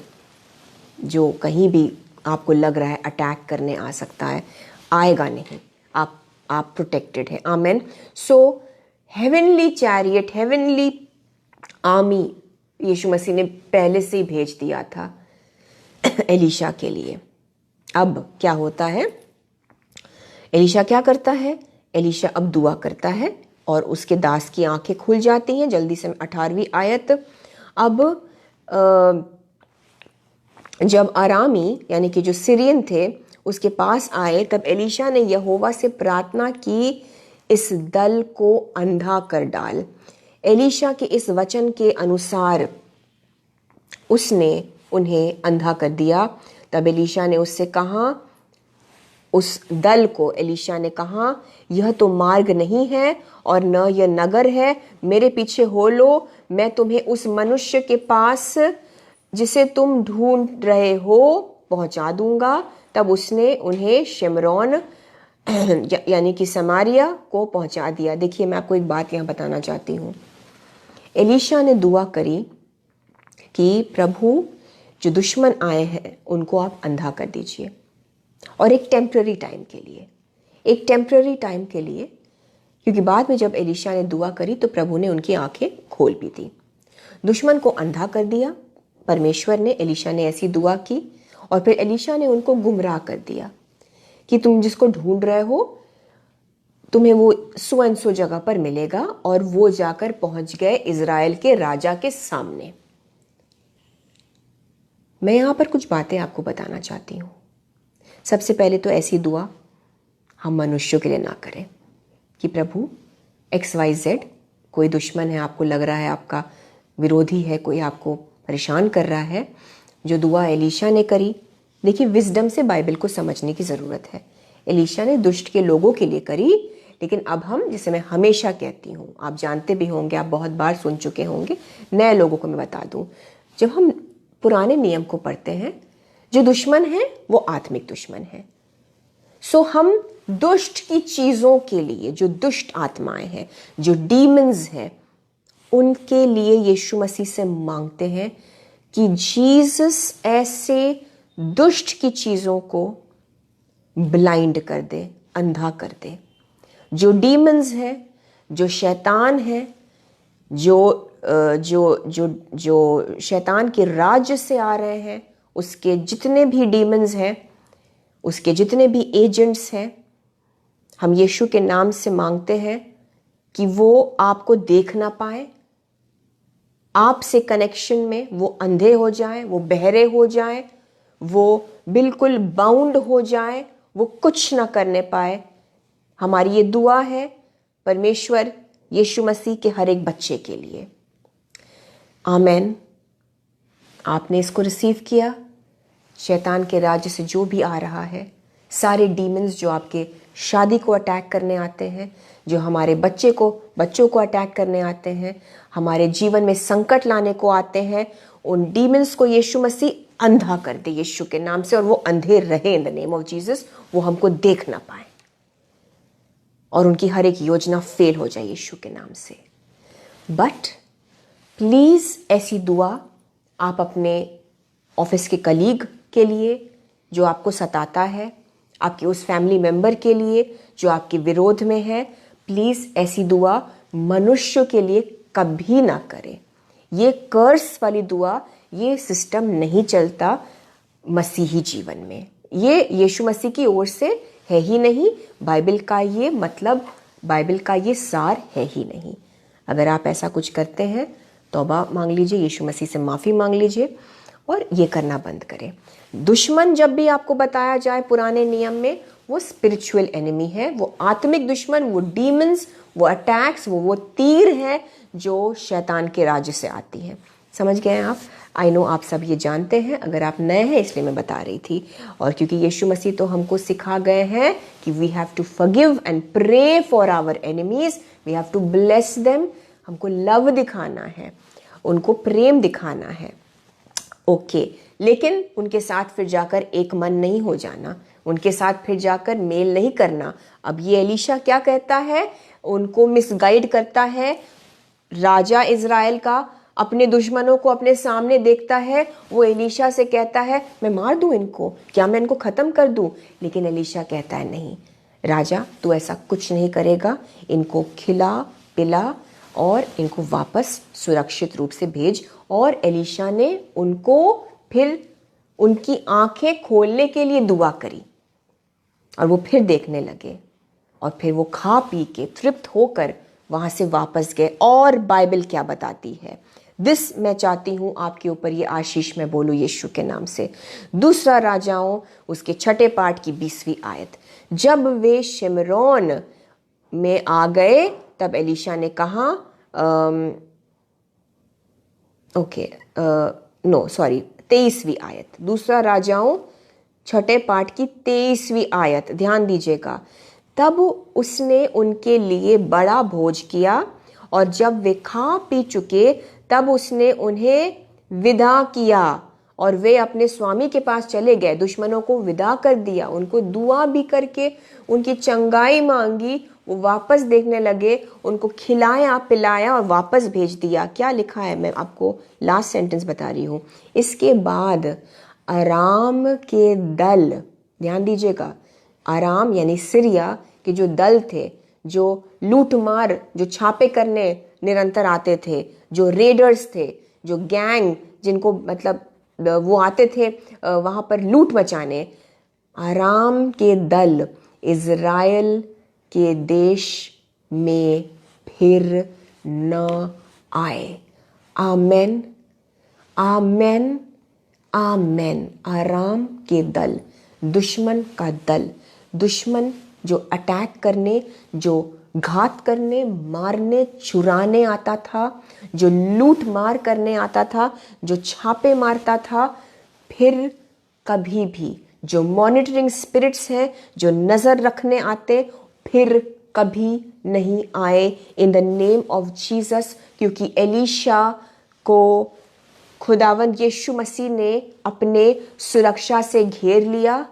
जो कहीं भी आपको लग रहा है अटैक करने आ सकता है। आएगा नहीं। आप प्रोटेक्टेड है। आमेन। सो हेवनली चैरियट, हेवनली आर्मी यीशु मसीह ने पहले से ही भेज दिया था एलीशा के लिए। अब क्या होता है? एलीशा क्या करता है? एलीशा अब दुआ करता है और उसके दास की आंखें खुल जाती हैं। जल्दी से 18वीं आयत। अब जब आरामी यानी कि जो सीरियन थे उसके पास आए, तब एलीशा ने यहोवा से प्रार्थना की, इस दल को अंधा कर डाल। एलीशा के इस वचन के अनुसार उसने उन्हें अंधा कर दिया। तब एलीशा ने उससे कहा, उस दल को एलीशा ने कहा, यह तो मार्ग नहीं है और न यह नगर है, मेरे पीछे हो लो, मैं तुम्हें उस मनुष्य के पास जिसे तुम ढूंढ रहे हो पहुंचा दूंगा। तब उसने उन्हें शिमरोन यानी कि समारिया को पहुंचा दिया। देखिए, मैं आपको एक बात यहाँ बताना चाहती हूँ। एलीशा ने दुआ करी कि प्रभु, जो दुश्मन आए हैं उनको आप अंधा कर दीजिए, और एक टेम्पररी टाइम के लिए, एक टेम्पररी टाइम के लिए, क्योंकि बाद में जब एलीशा ने दुआ करी तो प्रभु ने उनकी आंखें खोल भी दी। दुश्मन को अंधा कर दिया परमेश्वर ने। एलीशा ने ऐसी दुआ की और फिर एलीशा ने उनको गुमराह कर दिया कि तुम जिसको ढूंढ रहे हो तुम्हें वो सो एंड सो जगह पर मिलेगा, और वो जाकर पहुंच गए इजराइल के राजा के सामने। मैं यहां पर कुछ बातें आपको बताना चाहती हूं। सबसे पहले तो ऐसी दुआ हम मनुष्यों के लिए ना करें कि प्रभु XYZ कोई दुश्मन है, आपको लग रहा है आपका विरोधी है, कोई आपको परेशान कर रहा है। जो दुआ एलीशा ने करी, देखिए विजडम से बाइबल को समझने की ज़रूरत है। एलीशा ने दुष्ट के लोगों के लिए करी, लेकिन अब हम, जिसे मैं हमेशा कहती हूँ, आप जानते भी होंगे, आप बहुत बार सुन चुके होंगे, नए लोगों को मैं बता दूँ, जब हम पुराने नियम को पढ़ते हैं, जो दुश्मन है वो आत्मिक दुश्मन है। सो हम दुष्ट की चीज़ों के लिए, जो दुष्ट आत्माएं हैं, जो डीमंस हैं, उनके लिए यीशु मसीह से मांगते हैं कि जीसस ऐसे दुष्ट की चीज़ों को ब्लाइंड कर दे, अंधा कर दे। जो डीमंस है, जो शैतान है, जो जो जो जो शैतान के राज्य से आ रहे हैं, उसके जितने भी डीमंस हैं, उसके जितने भी एजेंट्स हैं, हम यीशु के नाम से मांगते हैं कि वो आपको देख ना पाए, आपसे कनेक्शन में वो अंधे हो जाएं, वो बहरे हो जाएं, वो बिल्कुल बाउंड हो जाएं, वो कुछ ना करने पाए। हमारी ये दुआ है परमेश्वर यीशु मसीह के हर एक बच्चे के लिए। आमेन। आपने इसको रिसीव किया। शैतान के राज्य से जो भी आ रहा है, सारे डीमंस जो आपके शादी को अटैक करने आते हैं, जो हमारे बच्चों को अटैक करने आते हैं, हमारे जीवन में संकट लाने को आते हैं, उन डीमंस को यीशु मसीह अंधा कर दे यीशु के नाम से, और वो अंधे रहे इन द नेम ऑफ जीसस। वो हमको देख ना पाए और उनकी हर एक योजना फेल हो जाए यीशु के नाम से। बट प्लीज़ ऐसी दुआ आप अपने ऑफिस के कलीग के लिए जो आपको सताता है, आपके उस फैमिली मेंबर के लिए जो आपके विरोध में है, प्लीज़ ऐसी दुआ मनुष्य के लिए कभी ना करें। ये कर्स वाली दुआ, ये सिस्टम नहीं चलता मसीही जीवन में। ये यीशु मसीह की ओर से है ही नहीं, बाइबल का ये मतलब, बाइबल का ये सार है ही नहीं। अगर आप ऐसा कुछ करते हैं, तौबा मांग लीजिए, यीशु मसीह से माफ़ी मांग लीजिए और ये करना बंद करें। दुश्मन जब भी आपको बताया जाए पुराने नियम में, वो स्पिरिचुअल एनिमी है, वो आत्मिक दुश्मन, वो डीमंस, वो अटैक्स, वो तीर है जो शैतान के राज्य से आती है। समझ गए आप? आई नो आप सब ये जानते हैं, अगर आप नए हैं इसलिए मैं बता रही थी। और क्योंकि यीशु मसीह तो हमको सिखा गए हैं कि we have to forgive and pray for our enemies, we have to bless them. हमको लव दिखाना है, उनको प्रेम दिखाना है। ओके, लेकिन उनके साथ फिर जाकर एक मन नहीं हो जाना, उनके साथ फिर जाकर मेल नहीं करना। अब ये एलीशा क्या कहता है? उनको मिसगाइड करता है। राजा इज़राइल का अपने दुश्मनों को अपने सामने देखता है, वो एलीशा से कहता है मैं मार दूं इनको, क्या मैं इनको ख़त्म कर दूं? लेकिन एलीशा कहता है नहीं राजा, तू ऐसा कुछ नहीं करेगा, इनको खिला पिला और इनको वापस सुरक्षित रूप से भेज। और एलीशा ने उनको फिर उनकी आंखें खोलने के लिए दुआ करी और वो फिर देखने लगे और फिर वो खा पी के तृप्त होकर वहां से वापस गए। और बाइबल क्या बताती है? मैं चाहती हूँ आपके ऊपर ये आशीष मैं बोलूँ यीशु के नाम से। दूसरा राजाओं उसके 6 पाठ की 20वीं आयत, जब वे शिमरोन में आ गए तब एलीशा ने कहा 23वीं आयत, दूसरा राजाओं 6 पाठ की 23वीं आयत, ध्यान दीजिएगा। तब उसने उनके लिए बड़ा भोज किया और जब वे खा पी चुके तब उसने उन्हें विदा किया और वे अपने स्वामी के पास चले गए। दुश्मनों को विदा कर दिया, उनको दुआ भी करके उनकी चंगाई मांगी, वो वापस देखने लगे, उनको खिलाया पिलाया और वापस भेज दिया। क्या लिखा है, मैं आपको लास्ट सेंटेंस बता रही हूँ। इसके बाद अराम के दल, ध्यान दीजिएगा, अराम यानी सीरिया के जो दल थे, जो लूटमार, जो छापे करने निरंतर आते थे, जो रेडर्स थे, जो गैंग, जिनको मतलब वो आते थे वहाँ पर लूट मचाने, अराम के दल इज़राइल के देश में फिर न आए। आमेन आमेन आमेन। आराम के दल दुश्मन का दल, दुश्मन जो अटैक करने, जो घात करने, मारने, चुराने आता था, जो लूट मार करने आता था, जो छापे मारता था, फिर कभी भी जो मॉनिटरिंग स्पिरिट्स हैं, जो नज़र रखने आते, फिर कभी नहीं आए इन द नेम ऑफ जीसस। क्योंकि एलीशा को खुदावंद यीशु मसीह ने अपने सुरक्षा से घेर लिया,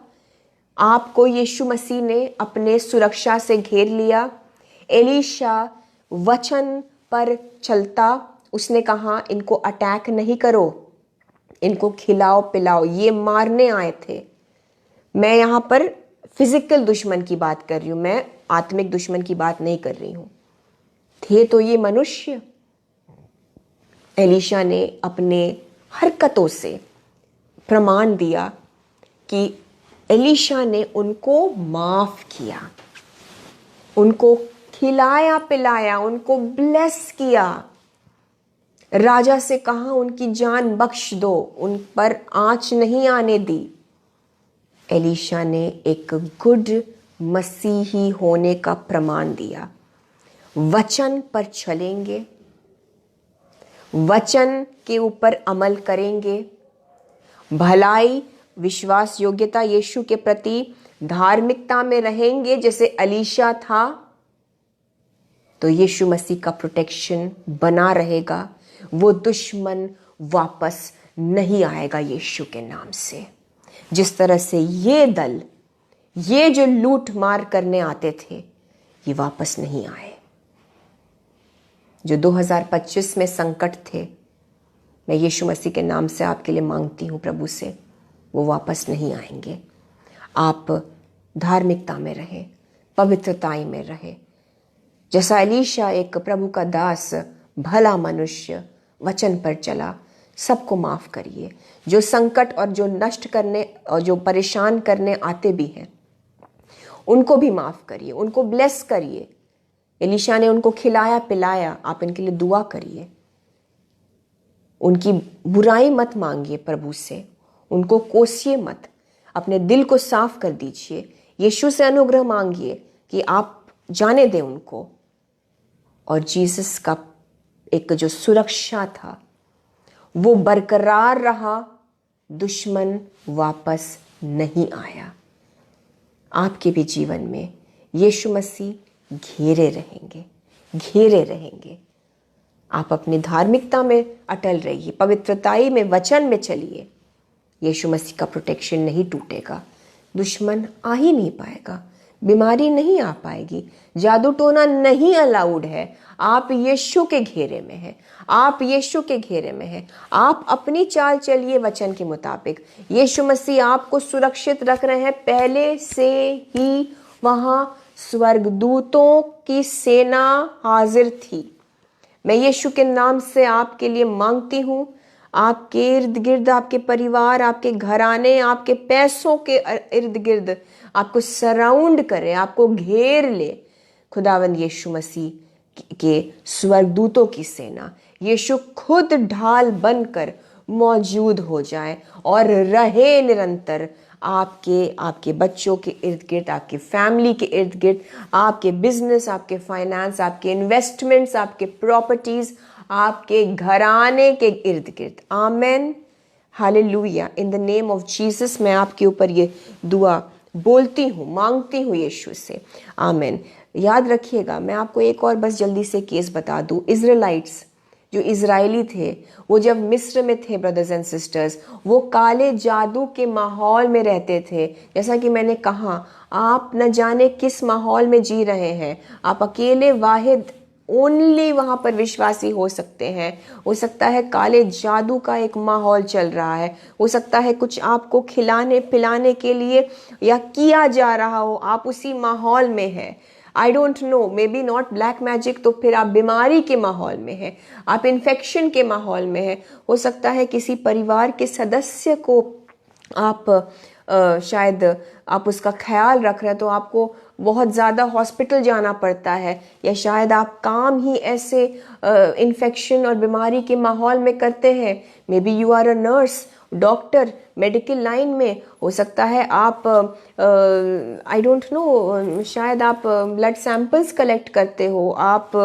आपको यीशु मसीह ने अपने सुरक्षा से घेर लिया। एलीशा वचन पर चलता, उसने कहा इनको अटैक नहीं करो, इनको खिलाओ पिलाओ, ये मारने आए थे। मैं यहाँ पर फिजिकल दुश्मन की बात कर रही हूँ, मैं आत्मिक दुश्मन की बात नहीं कर रही हूँ। थे तो ये मनुष्य। एलीशा ने अपने हरकतों से प्रमाण दिया कि एलीशा ने उनको माफ किया, उनको खिलाया पिलाया, उनको ब्लेस किया, राजा से कहा उनकी जान बख्श दो, उन पर आंच नहीं आने दी। एलीशा ने एक गुड मसीही होने का प्रमाण दिया। वचन पर चलेंगे, वचन के ऊपर अमल करेंगे, भलाई, विश्वास योग्यता यीशु के प्रति, धार्मिकता में रहेंगे जैसे एलीशा था, तो यीशु मसीह का प्रोटेक्शन बना रहेगा। वो दुश्मन वापस नहीं आएगा यीशु के नाम से। जिस तरह से ये दल, ये जो लूट मार करने आते थे, ये वापस नहीं आए। जो 2025 में संकट थे, मैं यीशु मसीह के नाम से आपके लिए मांगती हूँ प्रभु से, वो वापस नहीं आएंगे। आप धार्मिकता में रहें, पवित्रताई में रहें। जैसा एलीशा एक प्रभु का दास, भला मनुष्य, वचन पर चला, सबको माफ करिए। जो संकट और जो नष्ट करने और जो परेशान करने आते भी हैं, उनको भी माफ करिए, उनको ब्लेस करिए। एलीशा ने उनको खिलाया पिलाया, आप इनके लिए दुआ करिए। उनकी बुराई मत मांगिए प्रभु से, उनको कोसिए मत, अपने दिल को साफ कर दीजिए। यीशु से अनुग्रह मांगिए कि आप जाने दें उनको। और जीसस का एक जो सुरक्षा था वो बरकरार रहा, दुश्मन वापस नहीं आया। आपके भी जीवन में यीशु मसीह घेरे रहेंगे, घेरे रहेंगे। आप अपनी धार्मिकता में अटल रहिए, पवित्रताई में, वचन में चलिए। यीशु मसीह का प्रोटेक्शन नहीं टूटेगा, दुश्मन आ ही नहीं पाएगा, बीमारी नहीं आ पाएगी, जादू टोना नहीं अलाउड है। आप यीशु के घेरे में हैं, आप यीशु के घेरे में हैं। आप अपनी चाल चलिए वचन के मुताबिक। यीशु मसीह आपको सुरक्षित रख रहे हैं। पहले से ही वहां स्वर्गदूतों की सेना हाजिर थी। मैं यीशु के नाम से आपके लिए मांगती हूं, आपके इर्द गिर्द, आपके परिवार, आपके घराने, आपके पैसों के इर्द गिर्द आपको सराउंड करे, आपको घेर ले खुदावंद यीशु मसीह के स्वर्गदूतों की सेना। यीशु खुद ढाल बनकर मौजूद हो जाए और रहे निरंतर आपके बच्चों के इर्द गिर्द, आपके फैमिली के इर्द गिर्द, आपके बिजनेस, आपके फाइनेंस, आपके इन्वेस्टमेंट्स, आपके प्रॉपर्टीज, आपके घराने के इर्द गिर्द। Amen, hallelujah. In the name of Jesus मैं आपके ऊपर ये दुआ बोलती हूँ, मांगती हूँ यीशु से। आमेन। याद रखिएगा, मैं आपको एक और बस जल्दी से केस बता दूँ। इजराइलिट्स, जो इजरायली थे, वो जब मिस्र में थे ब्रदर्स एंड सिस्टर्स, वो काले जादू के माहौल में रहते थे। जैसा कि मैंने कहा, आप न जाने किस माहौल में जी रहे हैं। आप अकेले वाहिद ओनली वहाँ पर विश्वासी हो सकते हैं। हो सकता है काले जादू का एक माहौल चल रहा है, हो सकता है कुछ आपको खिलाने पिलाने के लिए या किया जा रहा हो, आप उसी माहौल में हैं। I don't know, may be not black magic, तो फिर आप बीमारी के माहौल में हैं, आप इन्फेक्शन के माहौल में हैं। हो सकता है किसी परिवार के सदस्य को आप शायद आप उसका ख्याल रख रहे हैं, तो आपको बहुत ज़्यादा हॉस्पिटल जाना पड़ता है, या शायद आप काम ही ऐसे इन्फेक्शन और बीमारी के माहौल में करते हैं। Maybe you are a nurse, doctor, medical line में, हो सकता है आप आई डोंट नो, शायद आप ब्लड सैंपल्स कलेक्ट करते हो, आप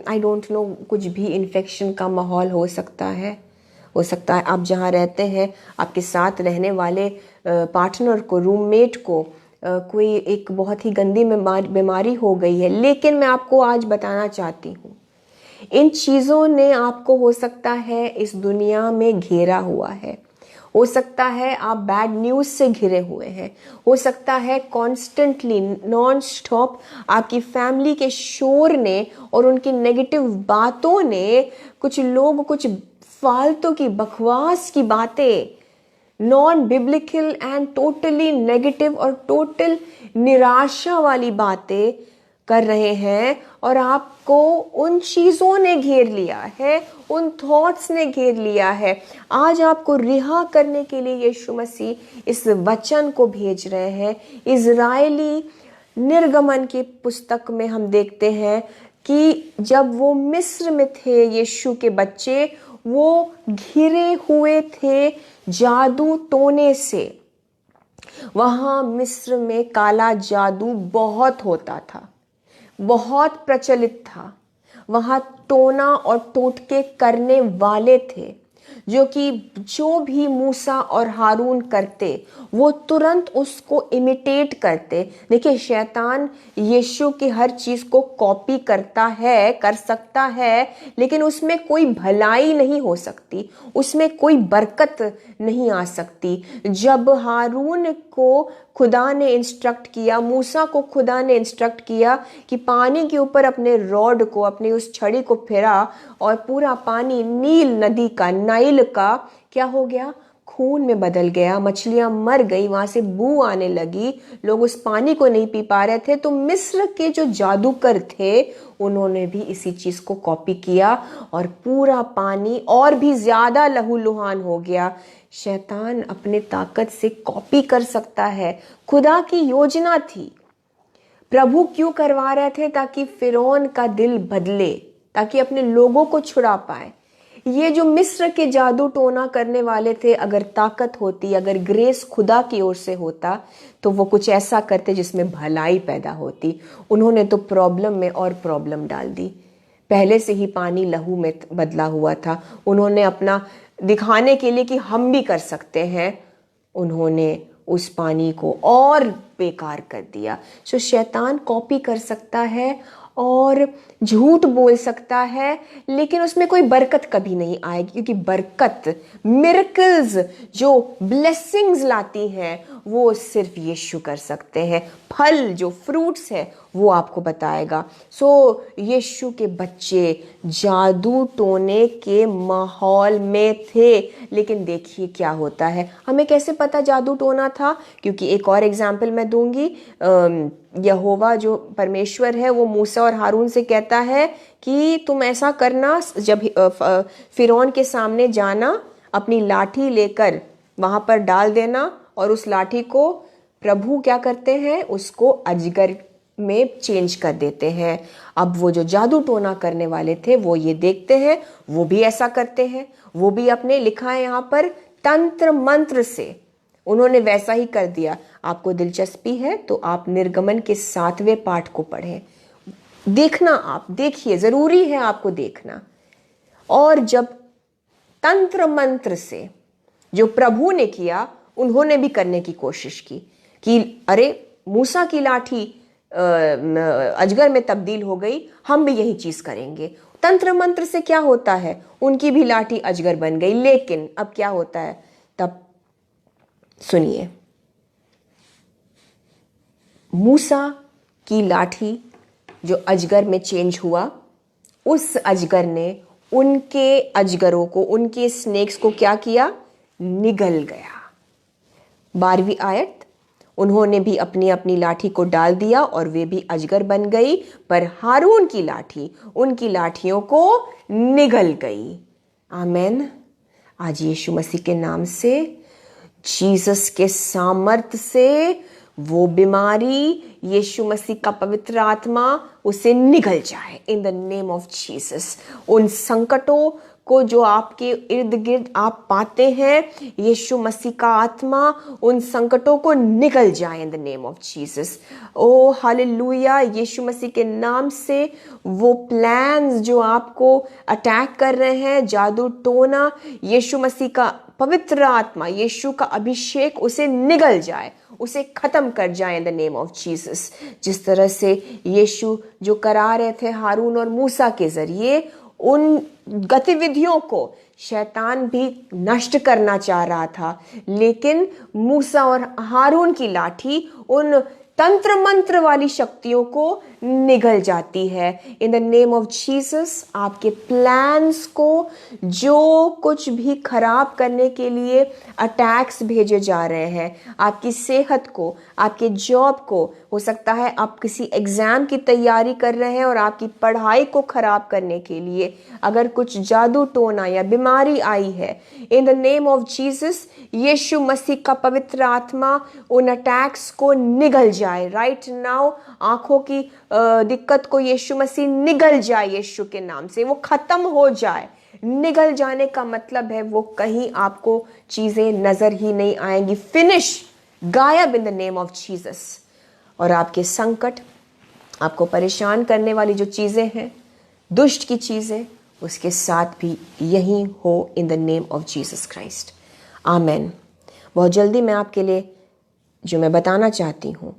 आई डोंट नो, कुछ भी इन्फेक्शन का माहौल हो सकता है। हो सकता है आप जहाँ रहते हैं, आपके साथ रहने वाले पार्टनर को, रूममेट को कोई एक बहुत ही गंदी बीमारी हो गई है। लेकिन मैं आपको आज बताना चाहती हूँ, इन चीज़ों ने आपको हो सकता है इस दुनिया में घेरा हुआ है। हो सकता है आप बैड न्यूज़ से घिरे हुए हैं। हो सकता है कॉन्स्टेंटली नॉन स्टॉप आपकी फैमिली के शोर ने और उनकी नेगेटिव बातों ने, कुछ लोग कुछ फालतू की बकवास की बातें, non biblical and totally negative और टोटल निराशा वाली बातें कर रहे हैं, और आपको उन चीज़ों ने घेर लिया है, उन थॉट्स ने घेर लिया है। आज आपको रिहा करने के लिए यीशु मसीह इस वचन को भेज रहे हैं। इज़राइली निर्गमन की पुस्तक में हम देखते हैं कि जब वो मिस्र में थे, यीशु के बच्चे, वो घिरे हुए थे जादू टोने से। वहां मिस्र में काला जादू बहुत होता था, बहुत प्रचलित था। वहां टोना और टोटके करने वाले थे, जो भी मूसा और हारून करते वो तुरंत उसको इमिटेट करते। देखिए, शैतान यीशु की हर चीज को कॉपी करता है, कर सकता है, लेकिन उसमें कोई भलाई नहीं हो सकती, उसमें कोई बरकत नहीं आ सकती। जब हारून को खुदा ने इंस्ट्रक्ट किया, मूसा को खुदा ने इंस्ट्रक्ट किया कि पानी के ऊपर अपने रॉड को, अपनी उस छड़ी को फेरा, और पूरा पानी नील नदी का, नाइल का क्या हो गया? खून में बदल गया। मछलियां मर गई, वहां से बू आने लगी, लोग उस पानी को नहीं पी पा रहे थे। तो मिस्र के जो जादूगर थे, उन्होंने भी इसी चीज को कॉपी किया और पूरा पानी और भी ज्यादा लहूलुहान हो गया। शैतान अपने ताकत से कॉपी कर सकता है। खुदा की योजना थी। प्रभु क्यों करवा रहे थे? ताकि फिरौन का दिल बदले, ताकि अपने लोगों को छुड़ा पाए। ये जो मिस्र के जादू टोना करने वाले थे, अगर ताकत होती, अगर ग्रेस खुदा की ओर से होता, तो वो कुछ ऐसा करते जिसमें भलाई पैदा होती। उन्होंने तो प्रॉब्लम में और प्रॉब्लम डाल दी। पहले से ही पानी लहू में बदला हुआ था। उन्होंने अपना दिखाने के लिए कि हम भी कर सकते हैं, उन्होंने उस पानी को और बेकार कर दिया। सो शैतान कॉपी कर सकता है और झूठ बोल सकता है, लेकिन उसमें कोई बरकत कभी नहीं आएगी, क्योंकि बरकत, मिरेकल्स, जो ब्लेसिंग्स लाती हैं, वो सिर्फ यीशु कर सकते हैं। फल, जो फ्रूट्स है, वो आपको बताएगा। सो यीशु के बच्चे जादू टोने के माहौल में थे। लेकिन देखिए क्या होता है। हमें कैसे पता जादू टोना था? क्योंकि एक और एग्जाम्पल मैं दूंगी। यहोवा जो परमेश्वर है, वो मूसा और हारून से कहता है कि तुम ऐसा करना, जब फिरौन के सामने जाना, अपनी लाठी लेकर वहां पर डाल देना, और उस लाठी को प्रभु क्या करते हैं? उसको अजगर में चेंज कर देते हैं। अब वो जो जादू टोना करने वाले थे, वो ये देखते हैं, वो भी ऐसा करते हैं। वो भी अपने, लिखा है यहाँ पर, तंत्र मंत्र से उन्होंने वैसा ही कर दिया। आपको दिलचस्पी है तो आप निर्गमन के 7वें पाठ को पढ़ें, देखना, आप देखिए, जरूरी है आपको देखना। और जब तंत्र मंत्र से जो प्रभु ने किया, उन्होंने भी करने की कोशिश की कि अरे, मूसा की लाठी अजगर में तब्दील हो गई, हम भी यही चीज करेंगे। तंत्र मंत्र से क्या होता है? उनकी भी लाठी अजगर बन गई। लेकिन अब क्या होता है? तब सुनिए, मूसा की लाठी जो अजगर में चेंज हुआ, उस अजगर ने उनके अजगरों को, उनके स्नेक्स को क्या किया? निगल गया। 12वीं आयत, उन्होंने भी अपनी अपनी लाठी को डाल दिया और वे भी अजगर बन गई, पर हारून की लाठी उनकी लाठियों को निगल गई। आमेन। आज यीशु मसीह के नाम से, जीसस के सामर्थ से वो बीमारी, यीशु मसीह का पवित्र आत्मा उसे निगल जाए in the name of Jesus. उन संकटों को जो आपके इर्द गिर्द आप पाते हैं, यीशु मसीह का आत्मा उन संकटों को निगल जाए in the name of Jesus. Oh hallelujah, Yeshu Masih के नाम से वो प्लान्स जो आपको अटैक कर रहे हैं, जादू टोना, यीशु मसीह का पवित्र आत्मा, यीशु का अभिषेक उसे निगल जाए, उसे खत्म कर जाए in the name of Jesus. जिस तरह से यीशु जो करा रहे थे हारून और मूसा के जरिए, उन गतिविधियों को शैतान भी नष्ट करना चाह रहा था, लेकिन मूसा और हारून की लाठी उन तंत्र मंत्र वाली शक्तियों को निगल जाती है in the name of Jesus. आपके प्लान्स को जो कुछ भी खराब करने के लिए अटैक्स भेजे जा रहे हैं, आपकी सेहत को, आपके जॉब को, हो सकता है आप किसी एग्जाम की तैयारी कर रहे हैं और आपकी पढ़ाई को खराब करने के लिए अगर कुछ जादू टोना या बीमारी आई है, in the name of Jesus Yeshu Masih का पवित्र आत्मा उन अटैक्स को निगल जाए राइट नाउ। आंखों की दिक्कत को यीशु मसीह निगल जाए यीशु के नाम से, वो खत्म हो जाए। निगल जाने का मतलब है वो कहीं आपको चीजें नजर ही नहीं आएंगी, फिनिश, गायब इन द नेम ऑफ जीसस। और आपके संकट, आपको परेशान करने वाली जो चीजें हैं, दुष्ट की चीजें, उसके साथ भी यही हो in the name of Jesus Christ. Amen. बहुत जल्दी मैं आपके लिए जो मैं बताना चाहती हूँ,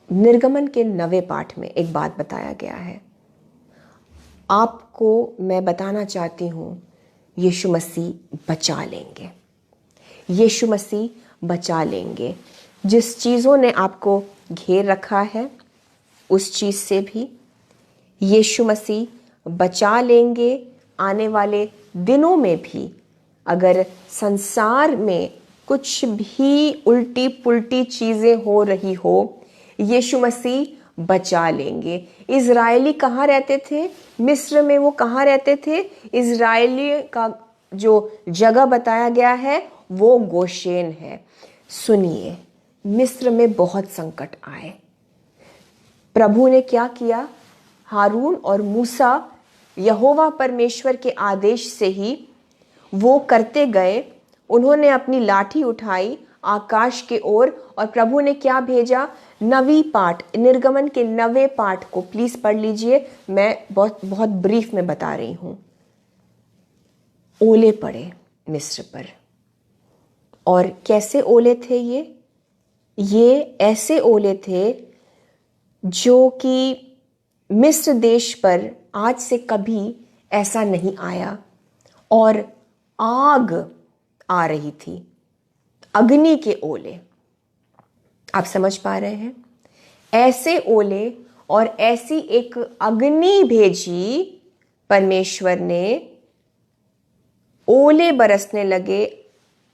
निर्गमन के 9वें पाठ में एक बात बताया गया है। आपको मैं बताना चाहती हूँ, यीशु मसीह बचा लेंगे, यीशु मसीह बचा लेंगे। जिस चीज़ों ने आपको घेर रखा है उस चीज़ से भी यीशु मसीह बचा लेंगे। आने वाले दिनों में भी अगर संसार में कुछ भी उल्टी पुल्टी चीज़ें हो रही हो, यीशु मसीह बचा लेंगे। इज़राइली कहाँ रहते थे? मिस्र में। वो कहाँ रहते थे? इज़राइली का जो जगह बताया गया है वो गोशेन है। सुनिए, मिस्र में बहुत संकट आए। प्रभु ने क्या किया? हारून और मूसा यहोवा परमेश्वर के आदेश से ही वो करते गए। उन्होंने अपनी लाठी उठाई आकाश के ओर और प्रभु ने क्या भेजा? 9वीं पाठ, निर्गमन के 9वें पाठ को प्लीज पढ़ लीजिए। मैं बहुत ब्रीफ में बता रही हूं। ओले पड़े मिस्र पर। और कैसे ओले थे ये ऐसे ओले थे जो कि मिस्र देश पर आज से कभी ऐसा नहीं आया। और आग आ रही थी, अग्नि के ओले। आप समझ पा रहे हैं? ऐसे ओले और ऐसी एक अग्नि भेजी परमेश्वर ने, ओले बरसने लगे,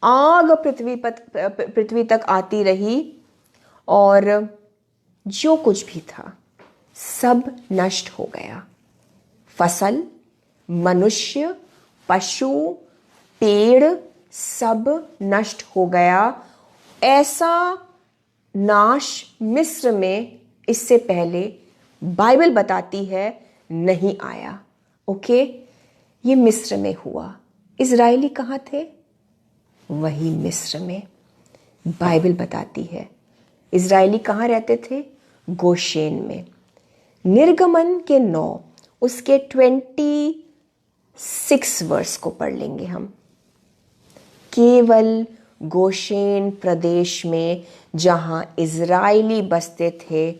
आग पृथ्वी तक आती रही और जो कुछ भी था सब नष्ट हो गया। फसल, मनुष्य, पशु, पेड़ सब नष्ट हो गया। ऐसा नाश मिस्र में इससे पहले बाइबल बताती है नहीं आया। ओके, ये मिस्र में हुआ। इज़राइली कहाँ थे? वही मिस्र में। बाइबल बताती है इज़राइली कहाँ रहते थे? गोशेन में। निर्गमन के 9 उसके 26 वर्ष को पढ़ लेंगे हम। केवल गोशेन प्रदेश में जहां इज़राइली बसते थे,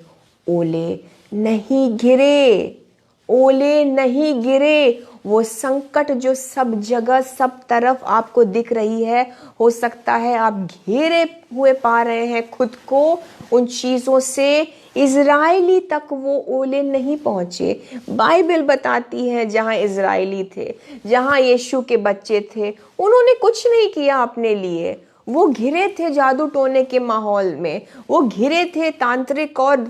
ओले नहीं गिरे, ओले नहीं गिरे। वो संकट जो सब जगह सब तरफ आपको दिख रही है, हो सकता है आप घेरे हुए पा रहे हैं खुद को उन चीज़ों से, इज़राइली तक वो ओले नहीं पहुँचे। बाइबल बताती है जहाँ इज़राइली थे, जहाँ यीशु के बच्चे थे, उन्होंने कुछ नहीं किया अपने लिए। वो घिरे थे जादू टोने के माहौल में, वो घिरे थे तांत्रिक और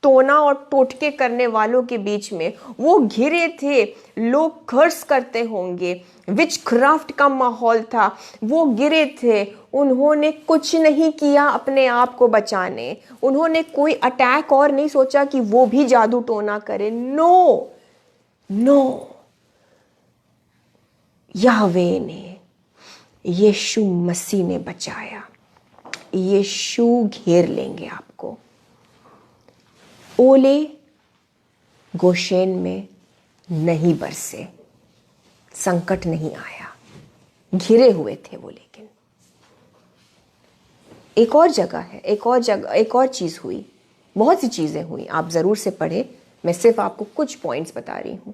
टोना और टोटके करने वालों के बीच में वो घिरे थे। लोग कर्स करते होंगे, विचक्राफ्ट का माहौल था, वो गिरे थे। उन्होंने कुछ नहीं किया अपने आप को बचाने, उन्होंने कोई अटैक और नहीं सोचा कि वो भी जादू टोना करे। नो नो, याहवे ने, यीशु मसीह ने बचाया। यीशु घेर लेंगे आपको। ओले गोशेन में नहीं बरसे, संकट नहीं आया, घिरे हुए थे वो। लेकिन एक और जगह है, एक और चीज हुई, बहुत सी चीजें हुई, आप जरूर से पढ़े। मैं सिर्फ आपको कुछ पॉइंट्स बता रही हूं।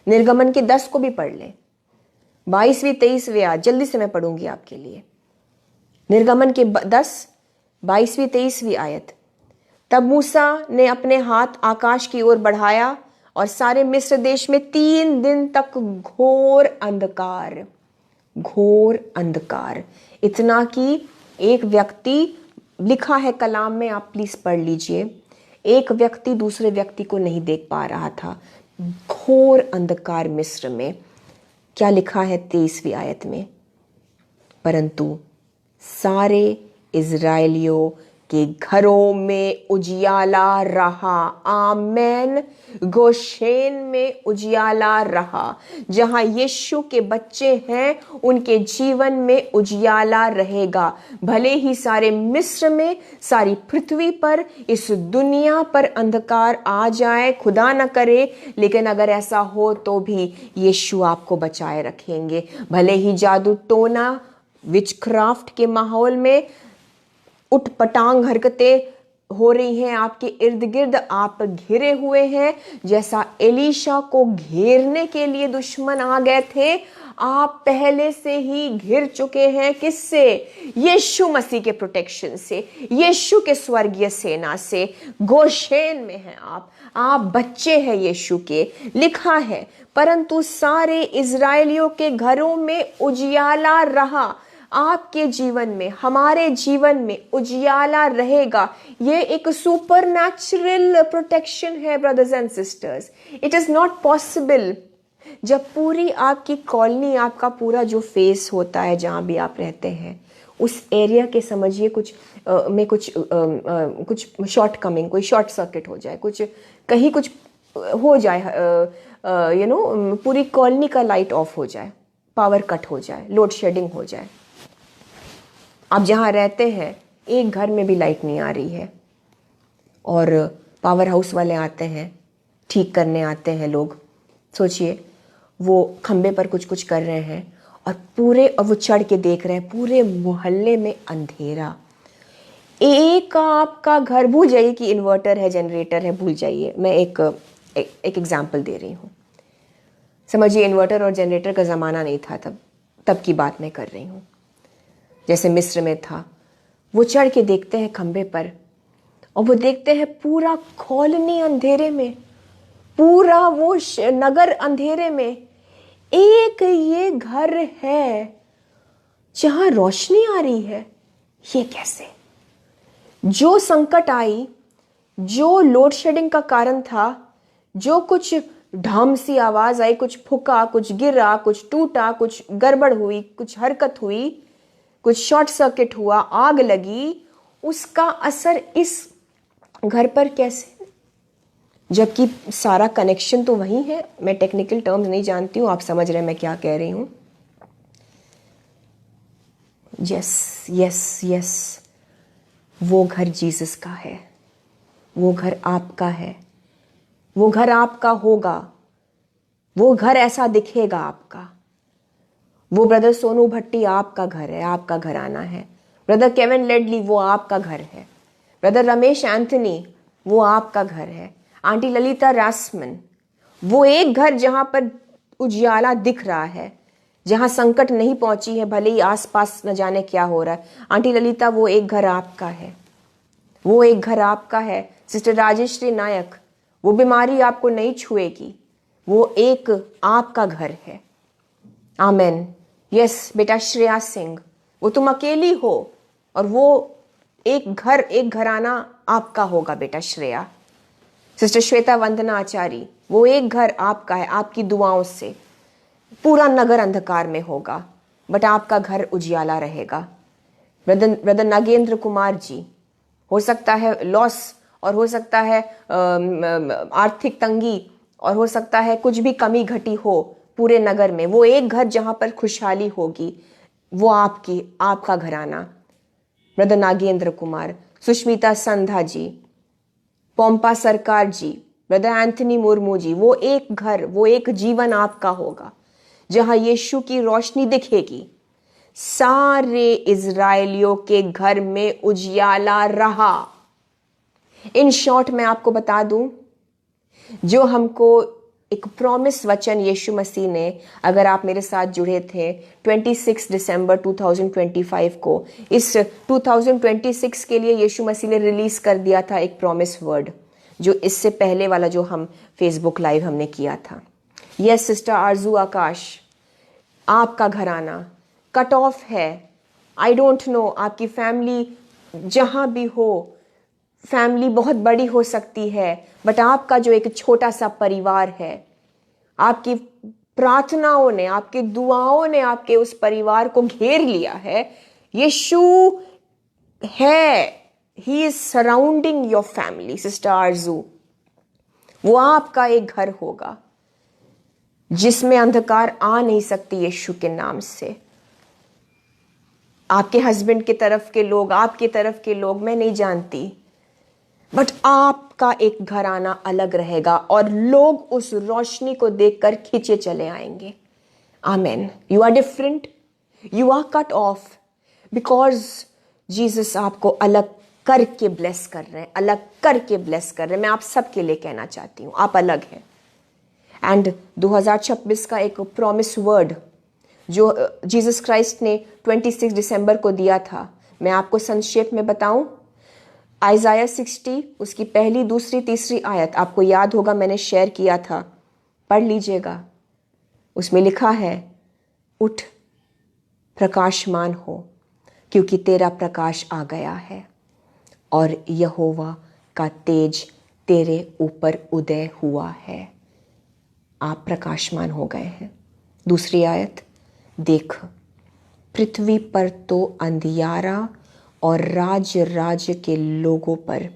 निर्गमन के 10 को भी पढ़ लें, 22वीं 23वीं आज जल्दी से मैं पढ़ूंगी आपके लिए। निर्गमन के 10, 22वीं 23वीं आयत। तब मूसा ने अपने हाथ आकाश की ओर बढ़ाया और सारे मिस्र देश में 3 दिन तक घोर अंधकार, इतना कि एक व्यक्ति, लिखा है कलाम में, आप प्लीज पढ़ लीजिए, एक व्यक्ति दूसरे व्यक्ति को नहीं देख पा रहा था। घोर अंधकार मिस्र में। क्या लिखा है 23वीं आयत में? परंतु सारे इजराइलियों के घरों में उजियाला रहा। आमेन। गोशेन में उजियाला रहा। जहां यीशु के बच्चे हैं उनके जीवन में उजियाला रहेगा। भले ही सारे मिस्र में, सारी पृथ्वी पर, इस दुनिया पर अंधकार आ जाए, खुदा न करे, लेकिन अगर ऐसा हो तो भी यीशु आपको बचाए रखेंगे। भले ही जादू टोना, विचक्राफ्ट के माहौल में उठपटांग हरकतें हो रही हैं आपके इर्द गिर्द, आप घिरे हुए हैं, जैसा एलीशा को घेरने के लिए दुश्मन आ गए थे, आप पहले से ही घिर चुके हैं। किससे? यीशु मसीह के प्रोटेक्शन से, यीशु के स्वर्गीय सेना से। गोशेन में हैं आप बच्चे हैं यीशु के। लिखा है परंतु सारे इजराइलियों के घरों में उजियाला रहा। आपके जीवन में, हमारे जीवन में उजियाला रहेगा। ये एक सुपरनैचुरल प्रोटेक्शन है brothers and sisters. It is not possible जब पूरी आपकी कॉलोनी, आपका पूरा जो फेस होता है जहां भी आप रहते हैं, उस एरिया के समझिए कुछ शॉर्ट कमिंग, कोई शॉर्ट सर्किट हो जाए, कहीं कुछ हो जाए, पूरी कॉलोनी का लाइट ऑफ हो जाए, पावर कट हो जाए, लोड शेडिंग हो जाए। आप जहाँ रहते हैं एक घर में भी लाइट नहीं आ रही है और पावर हाउस वाले आते हैं, ठीक करने आते हैं लोग। सोचिए वो खंबे पर कुछ कर रहे हैं और वो चढ़ के देख रहे हैं, पूरे मोहल्ले में अंधेरा। एक आपका घर, भूल जाइए कि इन्वर्टर है, जनरेटर है, भूल जाइए। मैं एक एग्जाम्पल दे रही हूँ। समझिए इन्वर्टर और जनरेटर का ज़माना नहीं था तब की बात मैं कर रही हूँ, जैसे मिस्र में था। वो चढ़ के देखते हैं खंबे पर और वो देखते हैं पूरा कॉलोनी अंधेरे में, पूरा वो नगर अंधेरे में। एक ये घर है जहां रोशनी आ रही है। ये कैसे? जो संकट आई, जो लोड शेडिंग का कारण था, जो कुछ ढम सी आवाज आई, कुछ फूका, कुछ गिरा, कुछ टूटा, कुछ गड़बड़ हुई, कुछ हरकत हुई, कुछ शॉर्ट सर्किट हुआ, आग लगी, उसका असर इस घर पर कैसे? जबकि सारा कनेक्शन तो वही है। मैं टेक्निकल टर्म्स नहीं जानती हूं, आप समझ रहे हैं मैं क्या कह रही हूं। यस यस यस, वो घर जीसस का है, वो घर आपका है, वो घर आपका होगा, वो घर ऐसा दिखेगा आपका। वो ब्रदर सोनू भट्टी आपका घर है, आपका घराना है। ब्रदर केविन लेडली वो आपका घर है। ब्रदर रमेश एंथनी वो आपका घर है। आंटी ललिता रासमन वो एक घर जहां पर उजियाला दिख रहा है, जहां संकट नहीं पहुंची है, भले ही आसपास न जाने क्या हो रहा है। आंटी ललिता वो एक घर आपका है, वो एक घर आपका है। सिस्टर राजेश्री नायक वो बीमारी आपको नहीं छुएगी, वो एक आपका घर है। आमेन। यस बेटा श्रेया सिंह, वो तुम अकेली हो और वो एक घर, एक घराना आपका होगा बेटा श्रेया। सिस्टर श्वेता वंदना आचार्य, वो एक घर आपका है, आपकी दुआओं से पूरा नगर अंधकार में होगा बट आपका घर उजियाला रहेगा। ब्रदर नागेंद्र कुमार जी, हो सकता है लॉस और हो सकता है आर्थिक तंगी और हो सकता है कुछ भी कमी घटी हो पूरे नगर में, वो एक घर जहां पर खुशहाली होगी वो आपका घराना। ब्रदर नागेंद्र कुमार, सुष्मिता संधा जी, पोम्पा सरकार जी, ब्रदर एंथनी मुर्मू जी, वो एक घर, वो एक जीवन आपका होगा जहां यीशु की रोशनी दिखेगी। सारे इजराइलियों के घर में उजियाला रहा। इन शॉर्ट मैं आपको बता दूं, जो हमको एक प्रॉमिस वचन यीशु मसीह ने, अगर आप मेरे साथ जुड़े थे 26 दिसंबर 2025 को, इस 2026 के लिए यीशु मसीह ने रिलीज कर दिया था एक प्रॉमिस वर्ड, जो इससे पहले वाला जो हम फेसबुक लाइव हमने किया था। यस सिस्टर आरजू आकाश, आपका घराना कट ऑफ है। आई डोंट नो आपकी फैमिली जहां भी हो, फैमिली बहुत बड़ी हो सकती है बट आपका जो एक छोटा सा परिवार है, आपकी प्रार्थनाओं ने, आपकी दुआओं ने आपके उस परिवार को घेर लिया है। यीशु है, he is surrounding your family. Sister आरजू, वो आपका एक घर होगा जिसमें अंधकार आ नहीं सकती यीशु के नाम से। आपके हस्बैंड की तरफ के लोग, आपकी तरफ के लोग, मैं नहीं जानती, बट आपका एक घराना अलग रहेगा और लोग उस रोशनी को देखकर खींचे चले आएंगे। Amen. You are different, you are cut off because Jesus आपको अलग करके ब्लेस कर रहे हैं, अलग करके ब्लेस कर रहे हैं। मैं आप सबके लिए कहना चाहती हूं, आप अलग हैं। एंड 2026 का एक प्रॉमिस वर्ड जो जीसस क्राइस्ट ने 26 दिसंबर को दिया था, मैं आपको संक्षेप में बताऊं। आइजाया 60 उसकी पहली, दूसरी, तीसरी आयत आपको याद होगा, मैंने शेयर किया था, पढ़ लीजिएगा। उसमें लिखा है, उठ प्रकाशमान हो क्योंकि तेरा प्रकाश आ गया है और यहोवा का तेज तेरे ऊपर उदय हुआ है। आप प्रकाशमान हो गए हैं। दूसरी आयत, देख पृथ्वी पर तो अंधियारा और राज्य राज्य के लोगों पर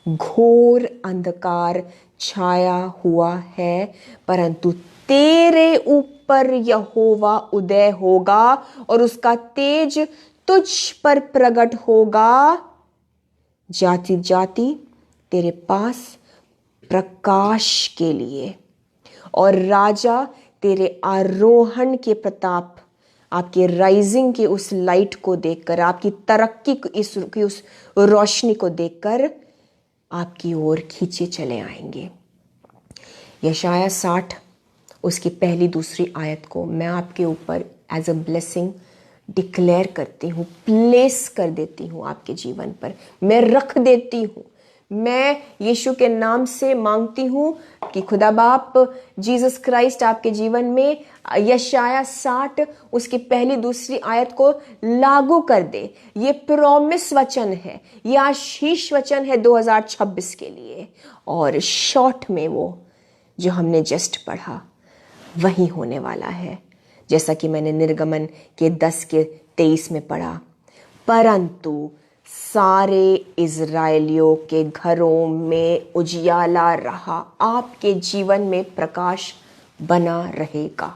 घोर अंधकार छाया हुआ है, परंतु तेरे ऊपर यहोवा उदय होगा और उसका तेज तुझ पर प्रकट होगा। जाति जाति तेरे पास प्रकाश के लिए और राजा तेरे आरोहण के प्रताप, आपके राइजिंग के उस लाइट को देखकर, आपकी तरक्की की उस रोशनी को देखकर आपकी ओर खींचे चले आएंगे। यशाया 60 उसकी पहली, दूसरी आयत को मैं आपके ऊपर एज अ ब्लेसिंग डिक्लेयर करती हूँ, प्लेस कर देती हूँ आपके जीवन पर, मैं रख देती हूँ। मैं यीशु के नाम से मांगती हूं कि खुदा बाप जीसस क्राइस्ट आपके जीवन में यशाया 60 उसकी पहली, दूसरी आयत को लागू कर दे। ये प्रॉमिस वचन है, ये आशीष वचन है 2026 के लिए। और शॉर्ट में वो जो हमने जस्ट पढ़ा वही होने वाला है, जैसा कि मैंने निर्गमन के 10 के 23 में पढ़ा। परंतु सारे इजराइलियों के घरों में उजियाला रहा, आपके जीवन में प्रकाश बना रहेगा।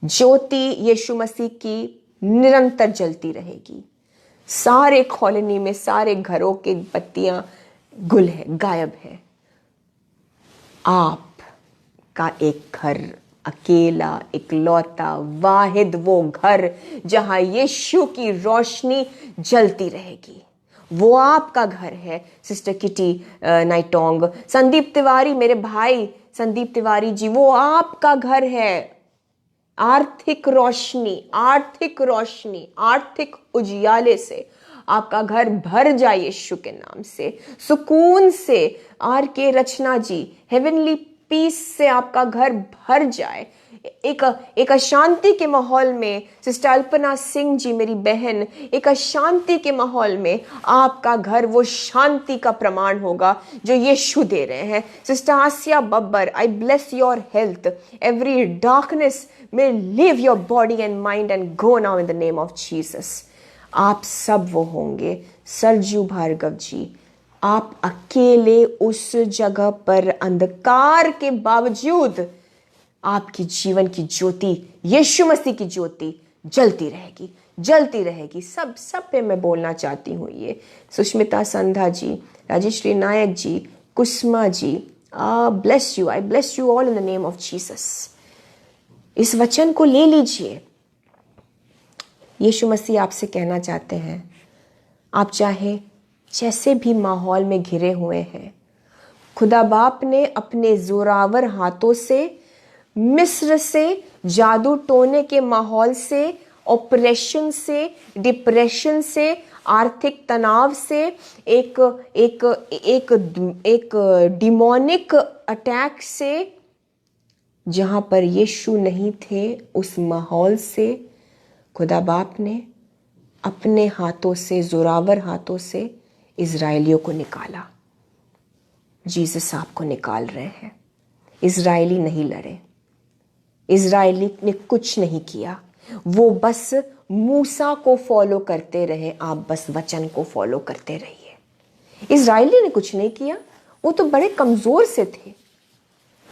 ज्योति यीशु मसीह की निरंतर जलती रहेगी। सारे कॉलोनी में, सारे घरों के बत्तियां गुल है, गायब है। आपका एक घर, अकेला, इकलौता, वाहिद वो घर जहां यीशु की रोशनी जलती रहेगी, वो आपका घर है। सिस्टर किटी नाइटोंग, संदीप तिवारी, मेरे भाई संदीप तिवारी जी, वो आपका घर है। आर्थिक रोशनी, आर्थिक रोशनी, आर्थिक उजियाले से आपका घर भर जाए यीशु के नाम से, सुकून से। आर के रचना जी, हेवनली पीस से आपका घर भर जाए। एक अशांति के माहौल में सिस्टर अल्पना सिंह जी मेरी बहन, एक अशांति के माहौल में आपका घर वो शांति का प्रमाण होगा जो यीशु दे रहे हैं। Sister Aasiya Babbar, I bless your health, every darkness may leave your body and mind and go now in the name of Jesus। आप सब वो होंगे। सरजू भार्गव जी, आप अकेले उस जगह पर अंधकार के बावजूद आपकी जीवन की ज्योति, यीशु मसीह की ज्योति जलती रहेगी, जलती रहेगी। सब पे मैं बोलना चाहती हूँ ये। Sushmita Sandha ji, Rajeshri Nayak ji, Kusuma ji, bless you, I bless you all in the name of Jesus. इस वचन को ले लीजिए। यीशु मसीह आपसे कहना चाहते हैं, आप चाहे जैसे भी माहौल में घिरे हुए हैं, खुदा बाप ने अपने जोरावर हाथों से मिस्र से, जादू टोने के माहौल से, ऑपरेशन से, डिप्रेशन से, आर्थिक तनाव से, एक डिमोनिक अटैक से, जहां पर यीशु नहीं थे, उस माहौल से खुदा बाप ने अपने हाथों से, जोरावर हाथों से इजराइलियों को निकाला। जीसस आपको निकाल रहे हैं। इजराइली नहीं लड़े, इजराइली ने कुछ नहीं किया, वो बस मूसा को फॉलो करते रहे। आप बस वचन को फॉलो करते रहिए। इजराइली ने कुछ नहीं किया, वो तो बड़े कमजोर से थे।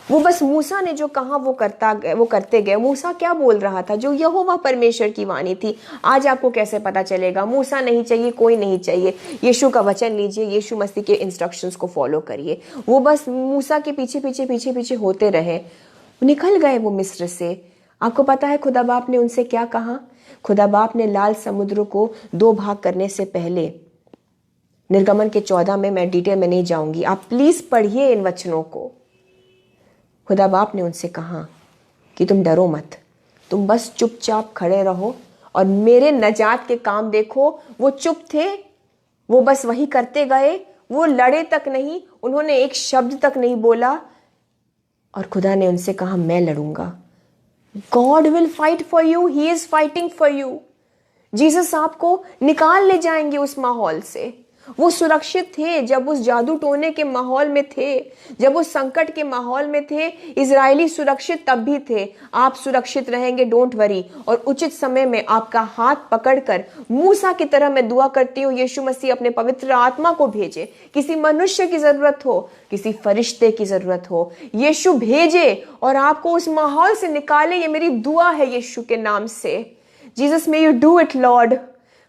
वो बस मूसा ने जो कहा वो करते गए। मूसा क्या बोल रहा था? जो यहोवा परमेश्वर की वाणी थी। आज आपको कैसे पता चलेगा? मूसा नहीं चाहिए, कोई नहीं चाहिए। यीशु का वचन लीजिए, यीशु मसीह के इंस्ट्रक्शंस को फॉलो करिए। वो बस मूसा के पीछे होते रहे, निकल गए वो मिस्र से। आपको पता है खुदा बाप ने उनसे क्या कहा? खुदा बाप ने लाल समुद्र को 2 भाग करने से पहले, निर्गमन के 14 में, मैं डिटेल में नहीं जाऊंगी, आप प्लीज पढ़िए इन वचनों को। खुदा बाप ने उनसे कहा कि तुम डरो मत, तुम बस चुपचाप खड़े रहो और मेरे नजात के काम देखो। वो चुप थे, वो बस वही करते गए, वो लड़े तक नहीं, उन्होंने एक शब्द तक नहीं बोला। और खुदा ने उनसे कहा मैं लड़ूंगा। God will fight for you, he is fighting for you. Jesus आपको निकाल ले जाएंगे उस माहौल से। वो सुरक्षित थे जब उस जादू टोने के माहौल में थे, जब उस संकट के माहौल में थे। इजरायली सुरक्षित तब भी थे। आप सुरक्षित रहेंगे, डोंट वरी। और उचित समय में आपका हाथ पकड़कर मूसा की तरह मैं दुआ करती हूँ, यीशु मसीह अपने पवित्र आत्मा को भेजे। किसी मनुष्य की जरूरत हो, किसी फरिश्ते की जरूरत हो, यीशु भेजे और आपको उस माहौल से निकाले। ये मेरी दुआ है यीशु के नाम से। Jesus may you do it Lord.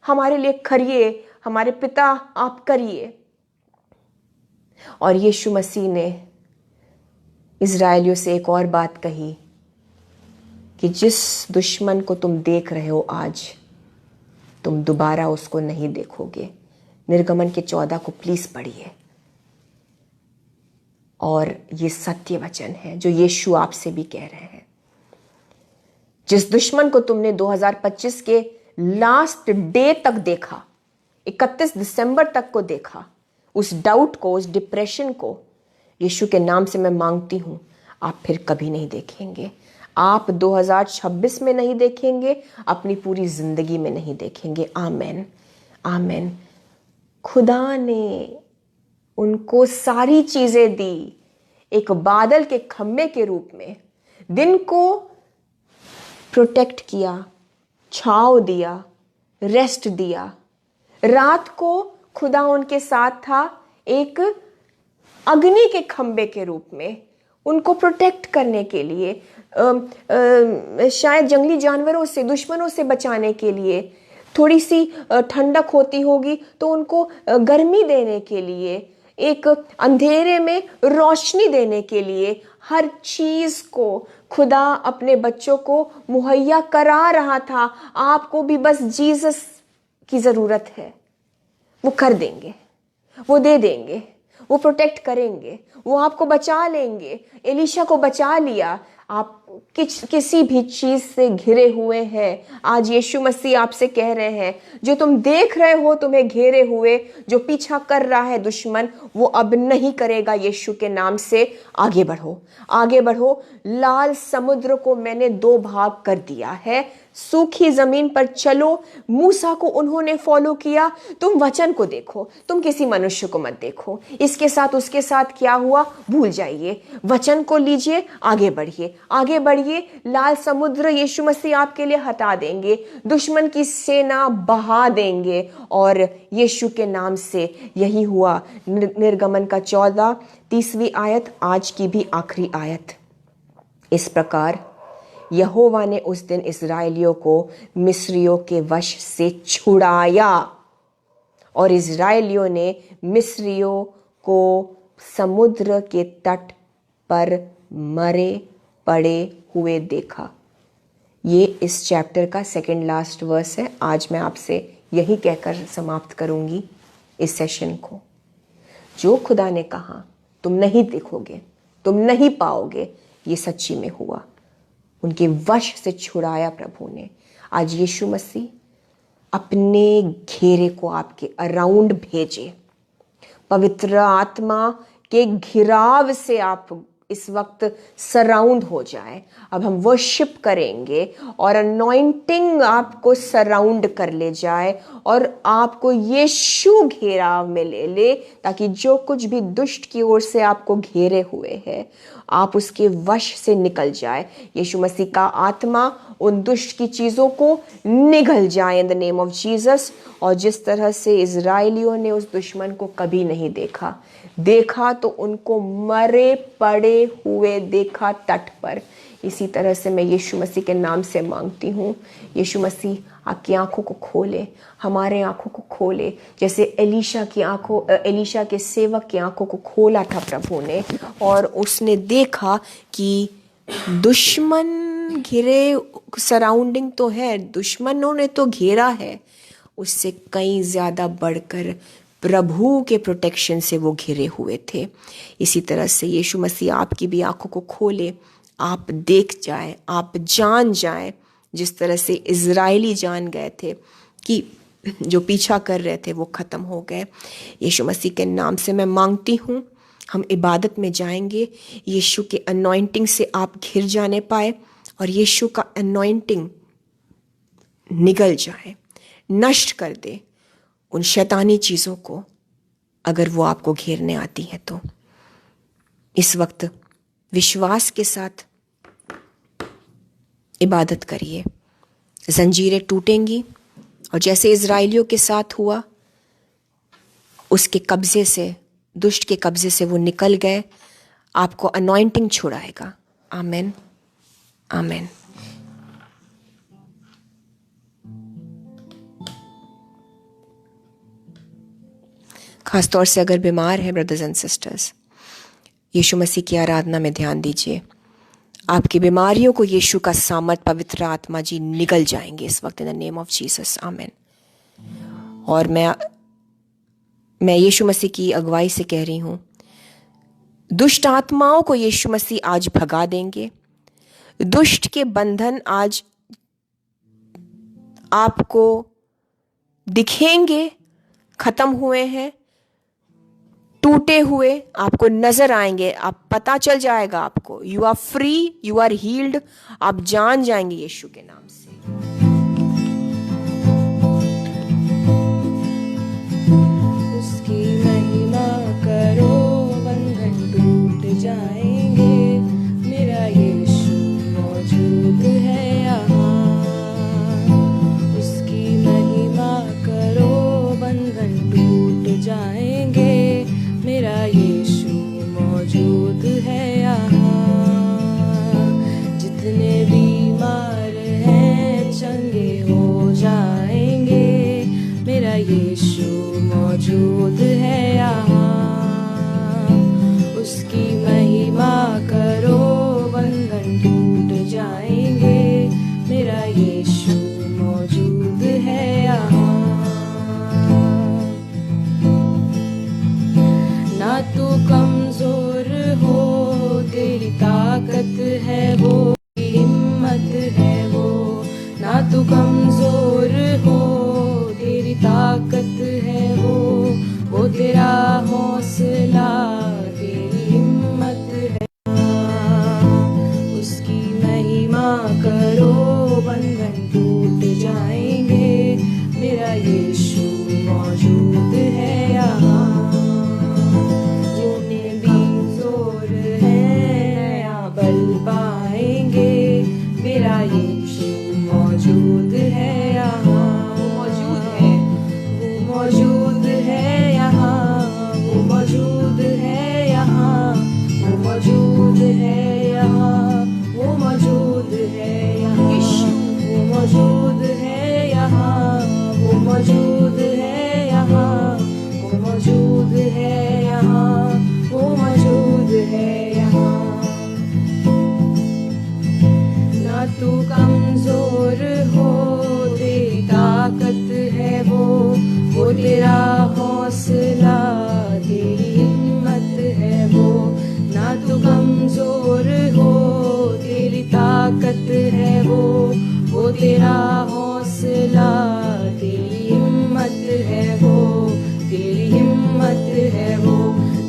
हमारे लिए करिए, हमारे पिता आप करिए। और यीशु मसीह ने इजराइलियों से एक और बात कही कि जिस दुश्मन को तुम देख रहे हो आज, तुम दोबारा उसको नहीं देखोगे। निर्गमन के 14 को प्लीज पढ़िए। और ये सत्य वचन है जो यीशु आपसे भी कह रहे हैं। जिस दुश्मन को तुमने 2025 के लास्ट डे तक देखा, 31 दिसंबर तक को देखा, उस डाउट को, उस डिप्रेशन को, यीशु के नाम से मैं मांगती हूं, आप फिर कभी नहीं देखेंगे। आप 2026 में नहीं देखेंगे, अपनी पूरी जिंदगी में नहीं देखेंगे। आमेन, आमेन। खुदा ने उनको सारी चीजें दी, एक बादल के खम्भे के रूप में। दिन को प्रोटेक्ट किया, छांव दिया, रेस्ट दिया। रात को खुदा उनके साथ था, एक अग्नि के खंबे के रूप में, उनको प्रोटेक्ट करने के लिए, शायद जंगली जानवरों से, दुश्मनों से बचाने के लिए। थोड़ी सी ठंडक होती होगी तो उनको गर्मी देने के लिए, एक अंधेरे में रोशनी देने के लिए, हर चीज को खुदा अपने बच्चों को मुहैया करा रहा था। आपको भी बस जीसस की जरूरत है। वो कर देंगे, वो दे देंगे, वो प्रोटेक्ट करेंगे, वो आपको बचा लेंगे। एलीशा को बचा लिया। आप किसी भी चीज से घिरे हुए हैं, आज यीशु मसीह आपसे कह रहे हैं, जो तुम देख रहे हो तुम्हें घेरे हुए, जो पीछा कर रहा है दुश्मन, वो अब नहीं करेगा। यीशु के नाम से आगे बढ़ो, आगे बढ़ो। लाल समुद्र को मैंने 2 भाग कर दिया है, सूखी जमीन पर चलो। मूसा को उन्होंने फॉलो किया। तुम वचन को देखो, तुम किसी मनुष्य को मत देखो। इसके साथ उसके साथ क्या हुआ भूल जाइए, वचन को लीजिए, आगे बढ़िए, आगे बढ़िए। लाल समुद्र यीशु मसीह आपके लिए हटा देंगे, दुश्मन की सेना बहा देंगे, और यीशु के नाम से यही हुआ। निर्गमन का 14-30 आयत, आज की भी आखिरी आयत। इस प्रकार यहोवा ने उस दिन इस्राएलियों को मिस्रियों के वश से छुड़ाया, और इस्राएलियों ने मिस्रियों को समुद्र के तट पर मरे पड़े हुए देखा। ये इस चैप्टर का सेकंड लास्ट वर्स है। आज मैं आपसे यही कहकर समाप्त करूंगी इस सेशन को। जो खुदा ने कहा तुम नहीं देखोगे, तुम नहीं पाओगे, ये सच्ची में हुआ। उनके वश से छुड़ाया प्रभु ने। आज यीशु मसीह अपने घेरे को आपके अराउंड भेजे, पवित्र आत्मा के घिराव से आप इस वक्त सराउंड हो जाए। अब हम वर्शिप करेंगे और अनॉइंटिंग आपको सराउंड कर ले जाए और आपको यीशु घेराव में ले ले, ताकि जो कुछ भी दुष्ट की ओर से आपको घेरे हुए है आप उसके वश से निकल जाए। यीशु मसीह का आत्मा उन दुष्ट की चीजों को निगल जाए in the name of Jesus. और जिस तरह से इजराइलियों ने उस दुश्मन को कभी नहीं देखा तो उनको मरे पड़े हुए देखा तट पर, इसी तरह से मैं यीशु मसीह के नाम से मांगती हूँ, यीशु मसीह आपकी आंखों को खोले, हमारे आंखों को खोले, जैसे एलीशा के सेवक की आंखों को खोला था प्रभु ने, और उसने देखा कि दुश्मन घिरे, सराउंडिंग तो है, दुश्मनों ने तो घेरा है, उससे कई ज्यादा बढ़कर प्रभु के प्रोटेक्शन से वो घिरे हुए थे। इसी तरह से यीशु मसीह आपकी भी आंखों को खोले, आप देख जाएं, आप जान जाएं, जिस तरह से इजरायली जान गए थे कि जो पीछा कर रहे थे वो खत्म हो गए। यीशु मसीह के नाम से मैं मांगती हूँ, हम इबादत में जाएंगे, यीशु के अनॉइंटिंग से आप घिर जाने पाए और यीशु का अनॉइंटिंग निगल जाए, नष्ट कर दे उन शैतानी चीज़ों को, अगर वो आपको घेरने आती है तो। इस वक्त विश्वास के साथ इबादत करिए, जंजीरें टूटेंगी और जैसे इजराइलियों के साथ हुआ, उसके कब्जे से, दुष्ट के कब्जे से वो निकल गए, आपको अनॉइंटिंग छुड़ाएगा। आमीन, आमीन। खासतौर से अगर बीमार है ब्रदर्स एंड सिस्टर्स, यीशु मसीह की आराधना में ध्यान दीजिए। आपकी बीमारियों को यीशु का सामर्थ, पवित्र आत्मा जी निगल जाएंगे इस वक्त इन द नेम ऑफ जीसस। आमीन। और मैं यीशु मसीह की अगुवाई से कह रही हूं, दुष्ट आत्माओं को यीशु मसीह आज भगा देंगे। दुष्ट के बंधन आज आपको दिखेंगे, खत्म हुए हैं, टूटे हुए आपको नजर आएंगे, आप पता चल जाएगा आपको, you are free, you are healed, आप जान जाएंगे यीशु के नाम से। उसकी महिमा करो, बंधन टूट जाएंगे, मेरा यीशु मौजूद है यहाँ। उसकी महिमा करो, बंधन टूट जाएंगे, मेरा यीशु मौजूद है यहाँ। जितने बीमार हैं ना तू कमजोर हो, तेरी ताकत है वो तेरा हौसला, तेरी हिम्मत है। उसकी महिमा करो, बंधन टूट जाएंगे, मेरा यीशु मौजूद है यहाँ। जितने भी जोर है नया बल पाएंगे, मेरा यीशु मौजूद है यहाँ। वो मौजूद है यहाँ, वो मौजूद है यहाँ, वो मौजूद है यहाँ, वो मौजूद है यहाँ। वो मौजूद है यहाँ, वो मौजूद है यहाँ, वो मौजूद है यहाँ, वो मौजूद है यहाँ। ना तू कमजोर हो, तेरी ताकत है वो तेरा हौसला, तेरी हिम्मत है वो। ना तू कमजोर हो, तेरी ताकत है वो तेरा हौसला, तेरी हिम्मत है वो, तेरी हिम्मत है वो।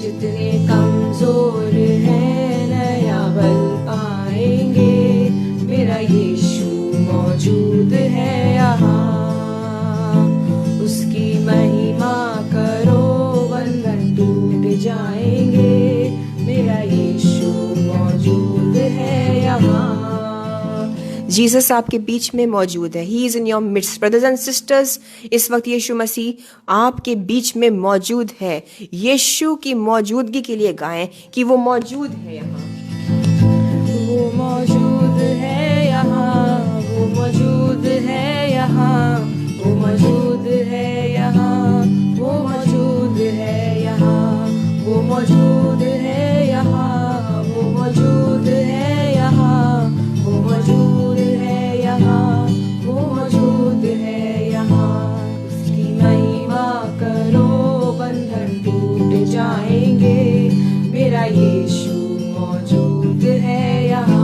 जितने कमजोर हैं नया बल पाएंगे, मेरा यीशु मौजूद है यहाँ। उसकी महिमा करो, बंधन टूट जाएंगे, मेरा यीशु मौजूद है यहाँ। जीसस आपके बीच में मौजूद है। He is in your midst. Brothers and sisters, इस वक्त यीशु मसीह आपके बीच में मौजूद है। यीशु की मौजूदगी के लिए गाएं कि वो मौजूद है यहाँ। वो मौजूद है यहाँ, वो मौजूद है यहाँ, वो मौजूद है यहाँ, वो मौजूद है यहाँ, वो मौजूद है यहाँ, वो मौजूद है यहाँ, वो मौजूद है यहाँ, वो मौजूद है यहाँ। उसकी महिमा करो, बंधन टूट जाएंगे, मेरा यीशु मौजूद है यहाँ।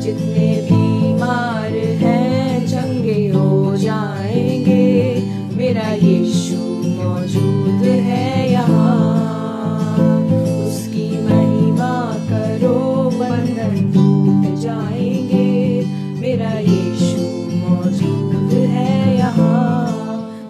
जितने बीमार हैं चंगे हो जाएंगे, मेरा यीशु मौजूद है यहाँ। उसकी महिमा करो, बंधन टूट जाएंगे, मेरा यीशु मौजूद है यहाँ।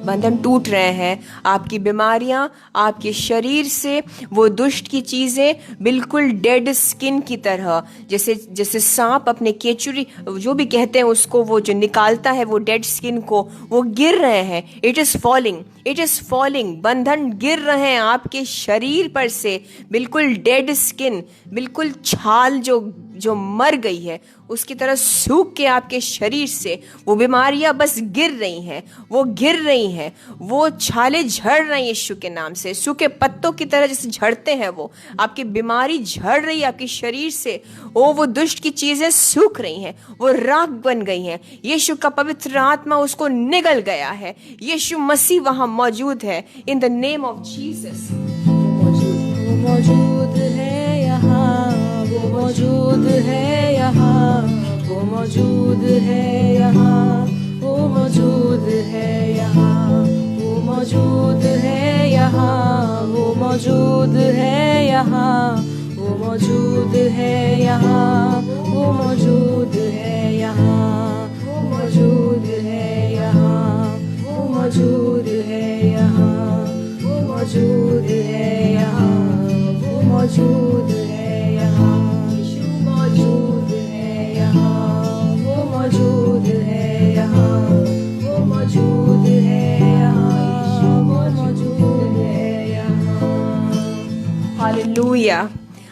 बंधन टूट रहे हैं, आपकी बीमारियां, आपके शरीर से वो दुष्ट की चीजें बिल्कुल डेड स्किन की तरह, जैसे जैसे सांप अपने केचुरी जो भी कहते हैं उसको, वो जो निकालता है वो डेड स्किन को, वो गिर रहे हैं। It is falling, it is falling. बंधन गिर रहे हैं आपके शरीर पर से, बिल्कुल डेड स्किन, बिल्कुल छाल जो मर गई है उसकी तरह सूख के आपके शरीर से वो बीमारियां बस गिर रही हैं, वो गिर रही हैं, वो छाले झड़ रही हैं यीशु के नाम से। सूखे पत्तों की तरह जैसे झड़ते हैं वो आपकी बीमारी झड़ रही है आपके शरीर से। वो दुष्ट की चीजें सूख रही हैं, वो राख बन गई हैं। यीशु का पवित्र आत्मा उसको निगल गया है। यीशु मसीह वहां मौजूद है। In the name of Jesus. वो मौजूद है यहाँ, वो मौजूद है यहाँ, वो मौजूद है यहाँ, वो मौजूद है यहाँ, वो मौजूद है यहाँ, वो मौजूद है यहाँ, वो मौजूद है यहाँ, वो मौजूद है यहाँ, वो मौजूद है यहाँ, वो मौजूद है यहाँ, वो मौजूद है यहाँ, वो मौजूद है यहाँ। यीशु मौजूद है यहाँ, वो मौजूद है यहाँ, वो मौजूद है यहाँ, वो मौजूद है यहाँ। Hallelujah.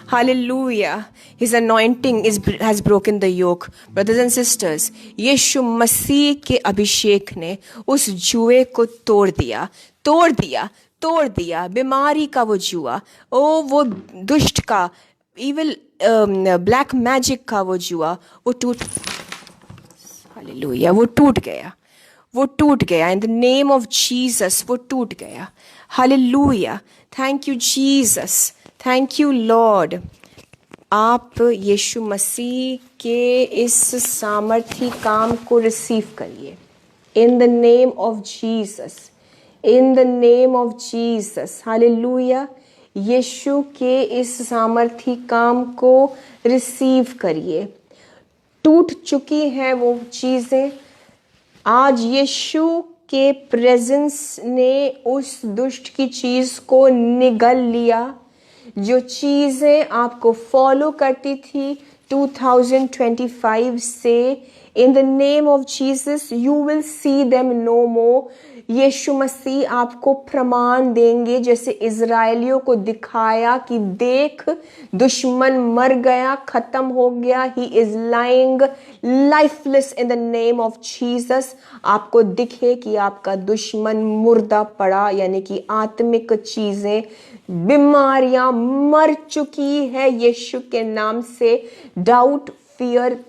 Hallelujah. His anointing has broken the yoke. Brothers and sisters, यीशु मसीह के अभिषेक ने उस जुए को तोड़ दिया, तोड़ दिया, तोड़ दिया। बीमारी का वो जुआ, वो दुष्ट का, इविल ब्लैक मैजिक का वो जुआ, वो टूट, हालेलुया, वो टूट गया, वो टूट गया। इन द नेम ऑफ जीसस वो टूट गया। Hallelujah. Thank you Jesus, thank you Lord. आप यीशु मसीह के इस सामर्थी काम को रिसीव करिए। In the name of Jesus, in the name of Jesus, hallelujah. Yeshu के इस सामर्थी काम को रिसीव करिए। टूट चुकी हैं वो चीज़ें, आज यीशु के प्रेजेंस ने उस दुष्ट की चीज़ को निगल लिया। जो चीज़ें आपको फॉलो करती थी 2025 से, in the name of Jesus you will see them no more. Yeshu Masih आपको प्रमाण देंगे, जैसे इज़राइलियों को दिखाया कि देख दुश्मन मर गया, खत्म हो गया, he is lying lifeless in the name of Jesus. आपको दिखे कि आपका दुश्मन मुर्दा पड़ा, यानी कि आत्मिक चीजें, बीमारियां मर चुकी है यीशु के नाम से। Doubt, fear,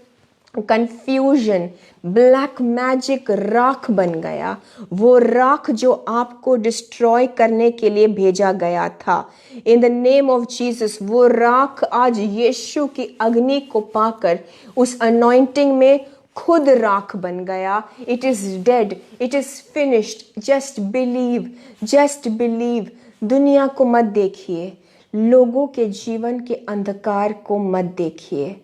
confusion, black magic राख बन गया। वो राख जो आपको डिस्ट्रॉय करने के लिए भेजा गया था, इन द नेम ऑफ जीसस वो राख आज यीशु की अग्नि को पाकर उस अनॉइंटिंग में खुद राख बन गया। It is dead, it is finished, just believe, just believe. दुनिया को मत देखिए, लोगों के जीवन के अंधकार को मत देखिए।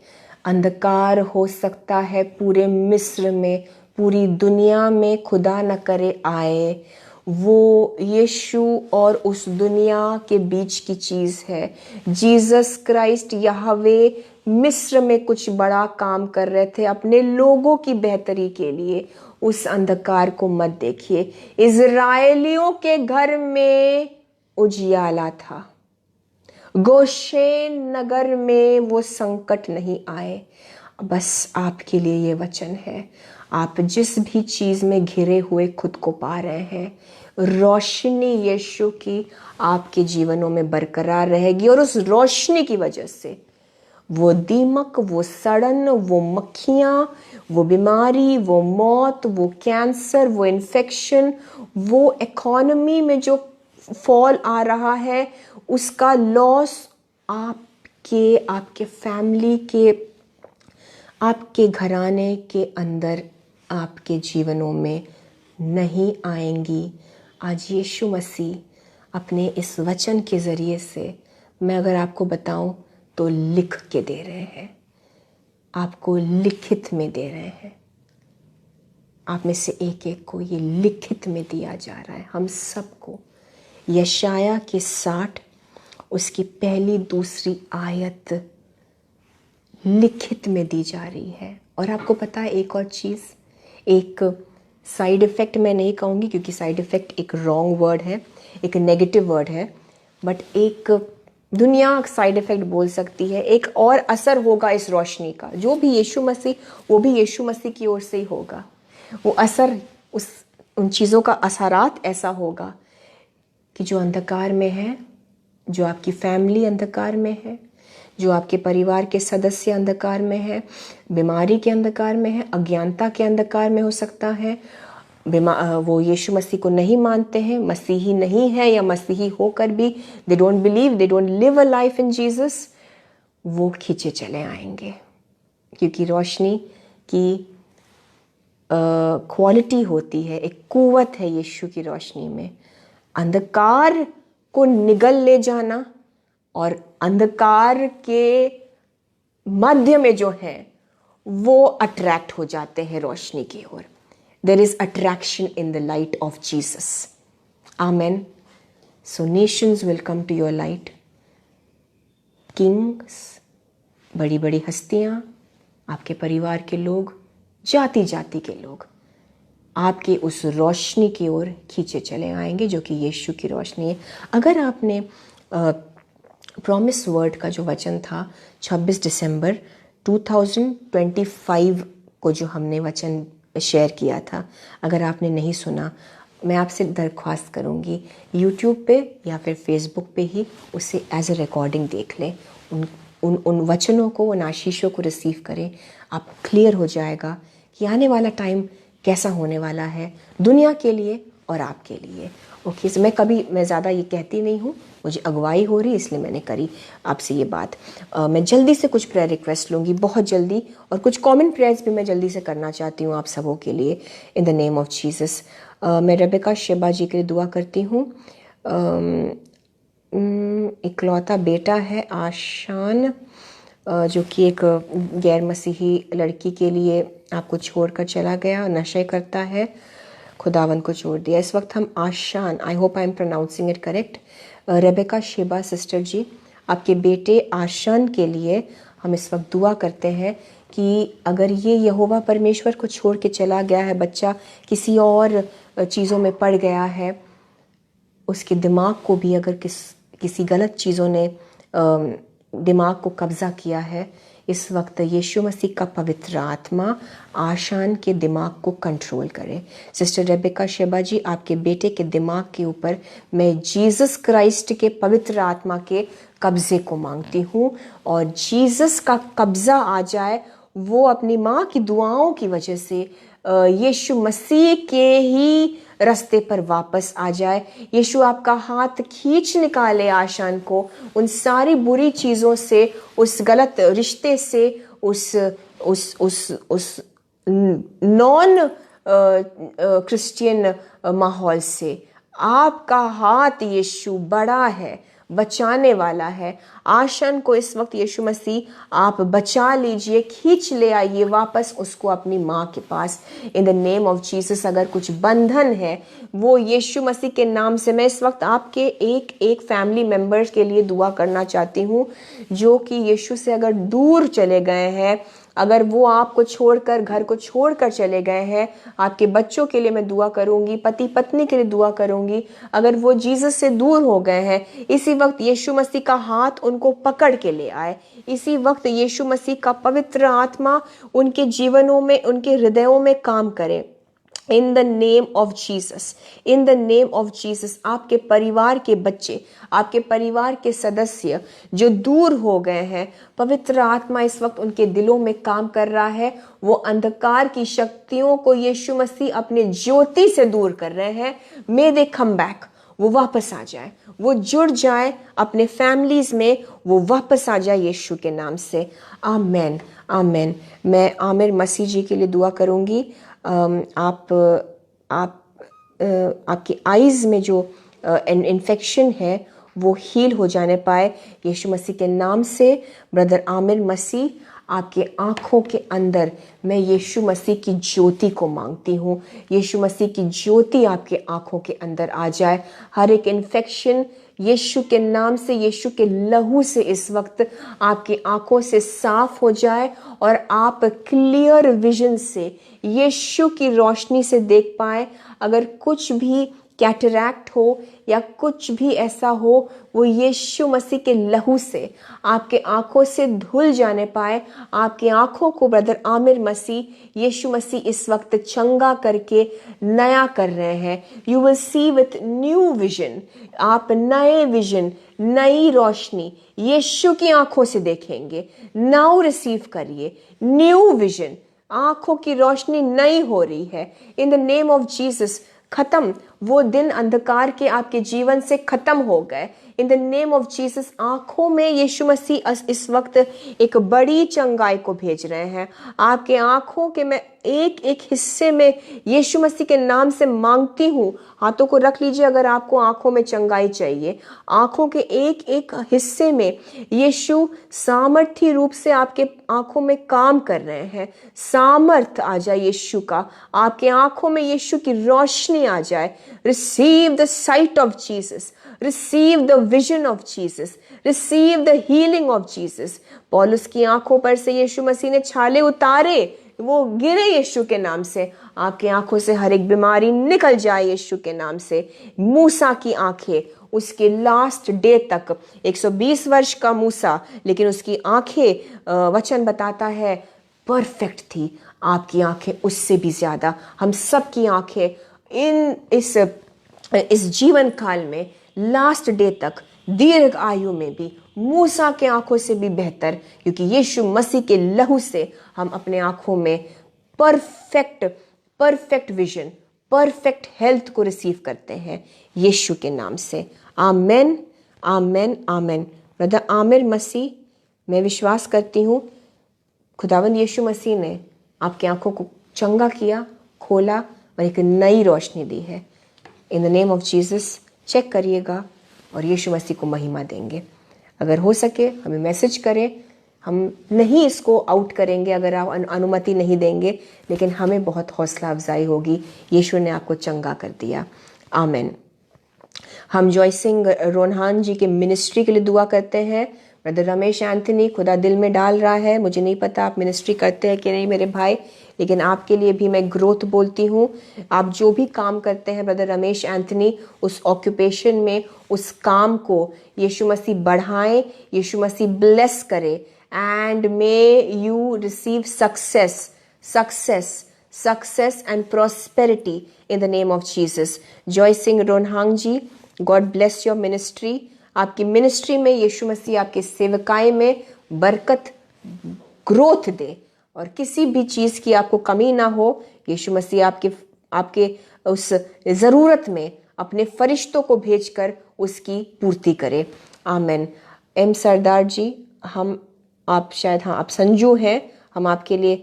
अंधकार हो सकता है पूरे मिस्र में, पूरी दुनिया में, खुदा न करे आए। वो यीशु और उस दुनिया के बीच की चीज़ है। जीसस क्राइस्ट यहोवे मिस्र में कुछ बड़ा काम कर रहे थे अपने लोगों की बेहतरी के लिए। उस अंधकार को मत देखिए। इज़राइलियों के घर में उजियाला था, गोशेन नगर में वो संकट नहीं आए। बस आपके लिए ये वचन है, आप जिस भी चीज़ में घिरे हुए खुद को पा रहे हैं, रोशनी यीशु की आपके जीवनों में बरकरार रहेगी। और उस रोशनी की वजह से वो दीमक, वो सड़न, वो मक्खियाँ, वो बीमारी, वो मौत, वो कैंसर, वो इन्फेक्शन, वो इकोनॉमी में जो फॉल आ रहा है, उसका लॉस आपके, आपके फैमिली के, आपके घराने के अंदर, आपके जीवनों में नहीं आएंगी। आज यीशु मसीह अपने इस वचन के ज़रिए से, मैं अगर आपको बताऊं तो लिख के दे रहे हैं, आपको लिखित में दे रहे हैं। आप में से एक एक को ये लिखित में दिया जा रहा है, हम सबको। यशाया के 60 उसकी पहली दूसरी आयत लिखित में दी जा रही है। और आपको पता है एक और चीज़, एक साइड इफ़ेक्ट मैं नहीं कहूँगी क्योंकि साइड इफ़ेक्ट एक रॉन्ग वर्ड है, एक नेगेटिव वर्ड है, बट एक दुनिया साइड इफ़ेक्ट बोल सकती है। एक और असर होगा इस रोशनी का, जो भी यीशु मसीह, वो भी यीशु मसीह की ओर से ही होगा। वो असर, उन चीज़ों का असरात ऐसा होगा कि जो अंधकार में है, जो आपकी फैमिली अंधकार में है, जो आपके परिवार के सदस्य अंधकार में है, बीमारी के अंधकार में है, अज्ञानता के अंधकार में हो सकता है, वो यीशु मसीह को नहीं मानते हैं, मसीही नहीं है, या मसीही होकर भी they don't believe, they don't live a life in Jesus, वो खींचे चले आएंगे। क्योंकि रोशनी की क्वालिटी होती है, एक कुव्वत है यीशु की रोशनी में, अंधकार को निगल ले जाना, और अंधकार के मध्य में जो है वो अट्रैक्ट हो जाते हैं रोशनी की ओर। There is attraction in the light of Jesus. Amen. So nations will come to your light. Kings, बड़ी बड़ी हस्तियां, आपके परिवार के लोग, जाति जाति के लोग आपके उस रोशनी की ओर खींचे चले आएंगे, जो कि यीशु की रोशनी है। अगर आपने प्रॉमिस वर्ड का जो वचन था 26 दिसंबर 2025 को जो हमने वचन शेयर किया था, अगर आपने नहीं सुना, मैं आपसे दरख्वास्त करूंगी यूट्यूब पे या फिर फेसबुक पे ही उसे एज ए रिकॉर्डिंग देख लें। उन वचनों को, उन आशीषों को रिसीव करें। आप क्लियर हो जाएगा कि आने वाला टाइम कैसा होने वाला है दुनिया के लिए और आपके लिए। ओके, so मैं ज़्यादा ये कहती नहीं हूँ, मुझे अगुवाई हो रही इसलिए मैंने करी आपसे ये बात। मैं जल्दी से कुछ प्रेयर रिक्वेस्ट लूँगी, बहुत जल्दी, और कुछ कॉमन प्रेयर्स भी मैं जल्दी से करना चाहती हूँ आप सबों के लिए इन द नेम ऑफ जीसस। मैं रेबेका शेबा जी के लिए दुआ करती हूँ। इकलौता बेटा है आशान, जो कि एक गैर मसीही लड़की के लिए आपको छोड़कर चला गया, नशे करता है, खुदावन को छोड़ दिया। इस वक्त हम Ashan, I hope I am pronouncing it correct, Rebecca Sheba sister ji, आपके बेटे आशान के लिए हम इस वक्त दुआ करते हैं कि अगर ये यहोवा परमेश्वर को छोड़ के चला गया है, बच्चा किसी और चीज़ों में पड़ गया है, उसके दिमाग को भी अगर किसी गलत चीज़ों ने दिमाग को कब्ज़ा किया है, इस वक्त यीशु मसीह का पवित्र आत्मा आशान के दिमाग को कंट्रोल करे। सिस्टर रेबेका शेबा जी, आपके बेटे के दिमाग के ऊपर मैं जीसस क्राइस्ट के पवित्र आत्मा के कब्ज़े को मांगती हूँ, और जीसस का कब्ज़ा आ जाए, वो अपनी माँ की दुआओं की वजह से यीशु मसीह के ही रास्ते पर वापस आ जाए। यीशु आपका हाथ खींच निकाले आशान को उन सारी बुरी चीज़ों से, उस गलत रिश्ते से, उस नॉन क्रिश्चियन माहौल से। आपका हाथ यीशु बड़ा है, बचाने वाला है। आशान को इस वक्त यीशु मसीह आप बचा लीजिए, खींच ले आइए वापस उसको अपनी माँ के पास in the name of Jesus. अगर कुछ बंधन है वो यीशु मसीह के नाम से, मैं इस वक्त आपके एक फैमिली मेंबर्स के लिए दुआ करना चाहती हूँ जो कि यीशु से अगर दूर चले गए हैं, अगर वो आपको छोड़कर, घर को छोड़कर चले गए हैं। आपके बच्चों के लिए मैं दुआ करूंगी, पति पत्नी के लिए दुआ करूंगी, अगर वो जीसस से दूर हो गए हैं, इसी वक्त यीशु मसीह का हाथ उनको पकड़ के ले आए। इसी वक्त यीशु मसीह का पवित्र आत्मा उनके जीवनों में, उनके हृदयों में काम करे इन the name of Jesus, in the name of Jesus. आपके परिवार के बच्चे, आपके परिवार के सदस्य जो दूर हो गए हैं, पवित्र आत्मा इस वक्त उनके दिलों में काम कर रहा है। वो अंधकार की शक्तियों को यीशु मसीह अपने ज्योति से दूर कर रहे हैं। मे दे कम बैक, वो वापस आ जाए, वो जुड़ जाए अपने फैमिलीज में, वो वापस आ जाए यीशु के नाम से। आमेन, आमेन। मैं आमिर मसीह जी के लिए दुआ करूंगी। आपकी आईज में जो इन्फेक्शन है वो हील हो जाने पाए यीशु मसीह के नाम से। ब्रदर आमिर मसीह, आपके आँखों के अंदर मैं यीशु मसीह की ज्योति को मांगती हूँ। यीशु मसीह की ज्योति आपके आँखों के अंदर आ जाए। हर एक इन्फेक्शन यीशु के नाम से, यीशु के लहू से इस वक्त आपकी आँखों से साफ हो जाए और आप क्लियर विजन से यीशु की रोशनी से देख पाए। अगर कुछ भी कैटरैक्ट हो या कुछ भी ऐसा हो, वो यीशु मसीह के लहू से आपके आंखों से धुल जाने पाए। आपकी आंखों को ब्रदर आमिर मसीह, यीशु मसीह इस वक्त चंगा करके नया कर रहे हैं। You will C with new vision, आप नए विजन, नई रोशनी यीशु की आंखों से देखेंगे। नाउ रिसीव करिए न्यू विजन, आंखों की रोशनी नई हो रही है in the name of Jesus. खत्म वो दिन अंधकार के आपके जीवन से खत्म हो गए इन द नेम ऑफ जीसस। आंखों में यीशु मसीह इस वक्त एक बड़ी चंगाई को भेज रहे हैं। आपके आंखों के मैं एक एक हिस्से में यीशु मसीह के नाम से मांगती हूँ। हाथों को रख लीजिए अगर आपको आंखों में चंगाई चाहिए। आंखों के एक एक हिस्से में यीशु सामर्थ्य रूप से आपके आंखों में काम कर रहे हैं। सामर्थ आ जाए यीशु का, आपके आंखों में यीशु की रोशनी आ जाए। Receive the site of Jesus, receive the vision of Jesus, receive the healing of Jesus। पौलुस की आंखों पर से यीशु मसीह ने छाले उतारे, वो गिरे यीशु के नाम से। आपकी आंखों से हर एक बीमारी निकल जाए यीशु के नाम से। मूसा की आंखें उसके लास्ट डे तक, 120 वर्ष का मूसा, लेकिन उसकी आंखें वचन बताता है परफेक्ट थी। आपकी आंखें उससे भी ज्यादा, हम सब की आंखें इस जीवन काल में लास्ट डे तक, दीर्घ आयु में भी मूसा के आंखों से भी बेहतर, क्योंकि यीशु मसीह के लहू से हम अपने आंखों में परफेक्ट विजन, परफेक्ट हेल्थ को रिसीव करते हैं यीशु के नाम से। आमेन, आमेन, आमेन। ब्रदर आमिर मसीह, मैं विश्वास करती हूँ खुदावंद यीशु मसीह ने आपकी आंखों को चंगा किया, खोला और एक नई रोशनी दी है। In the name of Jesus check करिएगा और यीशु मसीह को महिमा देंगे। अगर हो सके हमें मैसेज करें, हम नहीं इसको आउट करेंगे अगर आप अनुमति नहीं देंगे, लेकिन हमें बहुत हौसला अफजाई होगी, यीशु ने आपको चंगा कर दिया। आमेन। हम जॉय सिंह रोनहान जी के मिनिस्ट्री के लिए दुआ करते हैं। ब्रदर रमेश एंथनी, खुदा दिल में डाल रहा है, मुझे नहीं पता आप मिनिस्ट्री करते हैं कि नहीं मेरे भाई, लेकिन आपके लिए भी मैं ग्रोथ बोलती हूँ। आप जो भी काम करते हैं ब्रदर रमेश एंथनी, उस ऑक्यूपेशन में उस काम को यीशु मसीह बढ़ाएं, यीशु मसीह ब्लेस करे, and may you receive success and prosperity in the name of Jesus. Joy Singh Ronghang ji, God bless your ministry. आपकी मिनिस्ट्री में यीशु मसीह आपके सेवकाई में बरकत, ग्रोथ दे और किसी भी चीज़ की आपको कमी ना हो। यीशु मसीह आपके उस ज़रूरत में अपने फरिश्तों को भेजकर उसकी पूर्ति करे। आमेन। एम सरदार जी, आप शायद, हाँ आप संजू हैं, हम आपके लिए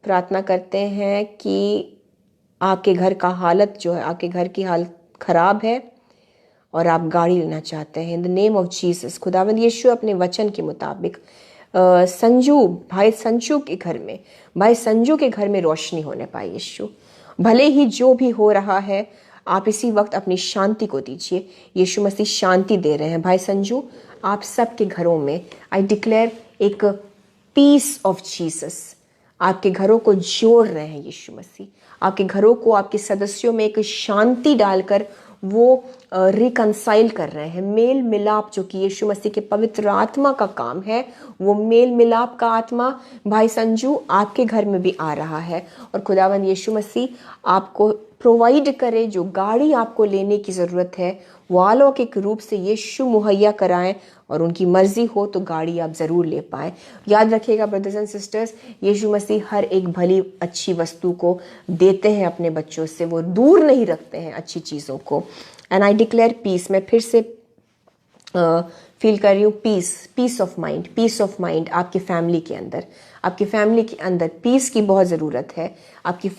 प्रार्थना करते हैं कि आपके घर का हालत जो है, आपके घर की हालत खराब है और आप गाड़ी लेना चाहते हैं। इन द नेम ऑफ जीसस, खुदावंद यीशु अपने वचन के मुताबिक भाई संजू के घर में रोशनी होने पाए। यीशु, भले ही जो भी हो रहा है, आप इसी वक्त अपनी शांति को दीजिए। यीशु मसीह शांति दे रहे हैं। भाई संजू, आप सबके घरों में आई डिक्लेयर एक पीस ऑफ जीसस आपके घरों को जोड़ रहे हैं। यीशु मसीह आपके घरों को, आपके सदस्यों में एक शांति डालकर वो रिकंसाइल कर रहे हैं। मेल मिलाप, जो कि यीशु मसीह के पवित्र आत्मा का काम है, वो मेल मिलाप का आत्मा भाई संजू आपके घर में भी आ रहा है। और खुदावंद यीशु मसीह आपको प्रोवाइड करे, जो गाड़ी आपको लेने की ज़रूरत है वो अलौकिक रूप से यीशु मुहैया कराएं, और उनकी मर्जी हो तो गाड़ी आप ज़रूर ले पाएँ। याद रखिएगा ब्रदर्स एंड सिस्टर्स, यीशु मसीह हर एक भली अच्छी वस्तु को देते हैं अपने बच्चों से, वो दूर नहीं रखते हैं अच्छी चीज़ों को। एंड आई डिक्लेयर पीस, मैं फिर से फील कर रही हूँ पीस ऑफ माइंड आपकी फैमिली के अंदर पीस की बहुत ज़रूरत है। आपके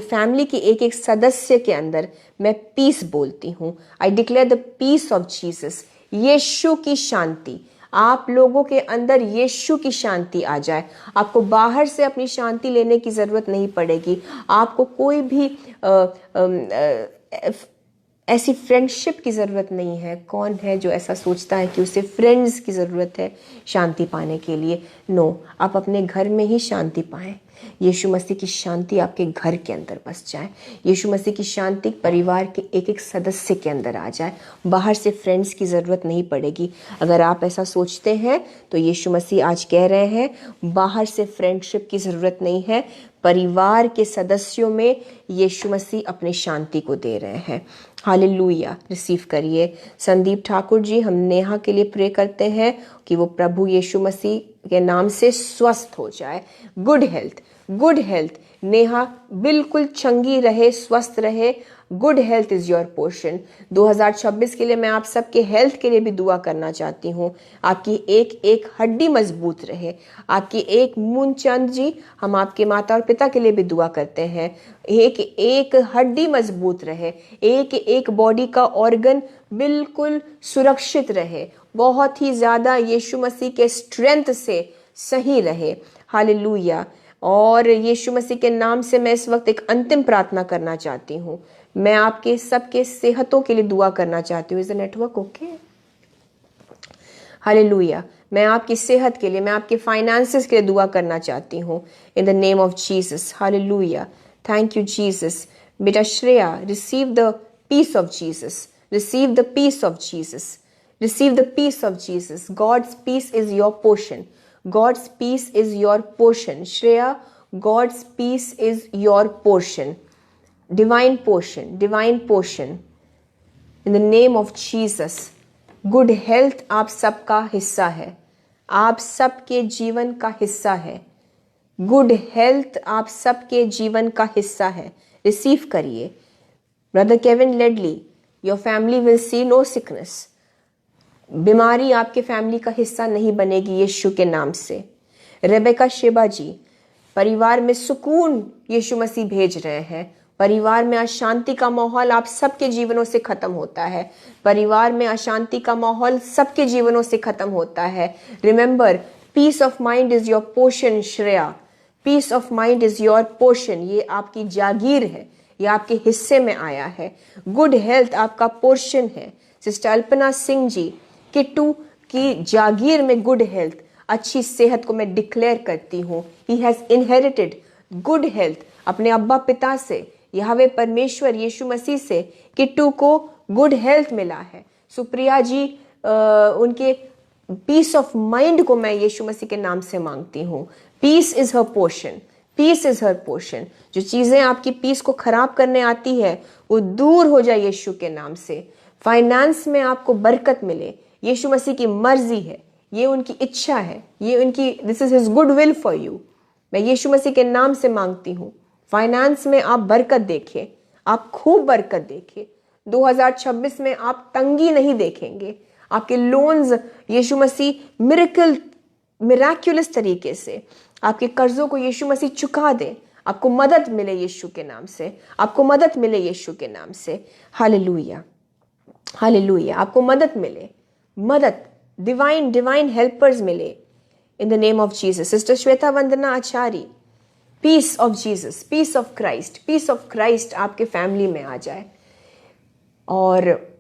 फैमिली की एक एक सदस्य के अंदर मैं पीस बोलती हूँ। I declare the peace of Jesus, Yeshu की शांति, आप लोगों के अंदर यीशु की शांति आ जाए। आपको बाहर से अपनी शांति लेने की ज़रूरत नहीं पड़ेगी। आपको कोई भी ऐसी फ्रेंडशिप की ज़रूरत नहीं है। कौन है जो ऐसा सोचता है कि उसे फ्रेंड्स की ज़रूरत है शांति पाने के लिए? नो, आप अपने घर में ही शांति पाएं। यीशु मसीह की शांति आपके घर के अंदर बस जाए। यीशु मसीह की शांति परिवार के एक एक सदस्य के अंदर आ जाए। बाहर से फ्रेंड्स की ज़रूरत नहीं पड़ेगी। अगर आप ऐसा सोचते हैं तो यीशु मसीह आज कह रहे हैं, बाहर से फ्रेंडशिप की ज़रूरत नहीं है। परिवार के सदस्यों में यीशु मसीह अपनी शांति को दे रहे हैं। हालेलुया, रिसीव करिए। संदीप ठाकुर जी, हम नेहा के लिए प्रे करते हैं कि वो प्रभु यीशु मसीह के नाम से स्वस्थ हो जाए। गुड हेल्थ नेहा बिल्कुल चंगी रहे, स्वस्थ रहे। Good health is your portion. 2026 के लिए मैं आप सबके हेल्थ के लिए भी दुआ करना चाहती हूँ। आपकी एक एक हड्डी मजबूत रहे। आपकी एक मूनचंद जी, हम आपके माता और पिता के लिए भी दुआ करते हैं। एक एक हड्डी मजबूत रहे, एक एक बॉडी का ऑर्गन बिल्कुल सुरक्षित रहे, बहुत ही ज़्यादा यीशु मसीह के स्ट्रेंथ से सही रहे। हालेलुया। और यीशु मसीह के नाम से मैं इस वक्त एक अंतिम प्रार्थना करना चाहती हूँ। मैं आपके सबके सेहतों के लिए दुआ करना चाहती हूँ। Is the network okay? Hallelujah. मैं आपकी सेहत के लिए, मैं आपके फाइनेंसेस के लिए दुआ करना चाहती हूँ in the name of Jesus. Hallelujah, thank you Jesus. बेटा Shreya, receive the peace of Jesus, receive the peace of Jesus, receive the peace of Jesus. God's peace is your portion, God's peace is your portion. Shreya, God's peace is your portion, divine portion, divine portion in the name of Jesus. Good health आप सबका हिस्सा है, आप सबके जीवन का हिस्सा है। गुड हेल्थ आप सबके जीवन का हिस्सा है। रिसीव करिए। Brother Kevin Ledley, your family will see no sickness. बीमारी आपके फैमिली का हिस्सा नहीं बनेगी यीशु के नाम से। रेबेका शेबा जी, परिवार में सुकून यीशु मसीह भेज रहे हैं। परिवार में अशांति का माहौल आप सबके जीवनों से खत्म होता है। परिवार में अशांति का माहौल सबके जीवनों से खत्म होता है। Remember, peace of mind is your portion. Shreya, peace of mind is your portion. ये आपकी जागीर है, ये आपके हिस्से में आया है। गुड हेल्थ आपका पोर्शन है। सिस्टर अल्पना सिंह जी, किट्टू की जागीर में गुड हेल्थ, अच्छी सेहत को मैं डिक्लेयर करती हूँ। He has inherited good health अपने अब्बा पिता से, यहोवा परमेश्वर यीशु मसीह से किट्टू को गुड हेल्थ मिला है। सुप्रिया जी, उनके पीस ऑफ माइंड को मैं यीशु मसीह के नाम से मांगती हूँ। Peace is her portion, peace is her portion. जो चीजें आपकी पीस को खराब करने आती है वो दूर हो जाए यीशु के नाम से। फाइनेंस में आपको बरकत मिले, यीशु मसीह की मर्जी है, ये उनकी इच्छा है, ये उनकी, this is his good will for you. मैं यीशु मसीह के नाम से मांगती हूँ, फाइनेंस में आप बरकत देखें, आप खूब बरकत देखें। 2026 में आप तंगी नहीं देखेंगे। आपके लोन्स यीशु मसीह मिराक्युलस तरीके से आपके कर्जों को यीशु मसीह चुका दे। आपको मदद मिले यीशु के नाम से, आपको मदद मिले यीशु के नाम से। Hallelujah, hallelujah. आपको मदद मिले, मदद, डिवाइन हेल्पर्स मिले in the name of Jesus. Sister Shweta Vandana Acharya, peace of Jesus, peace of Christ, peace of Christ आपके फैमिली में आ जाए। और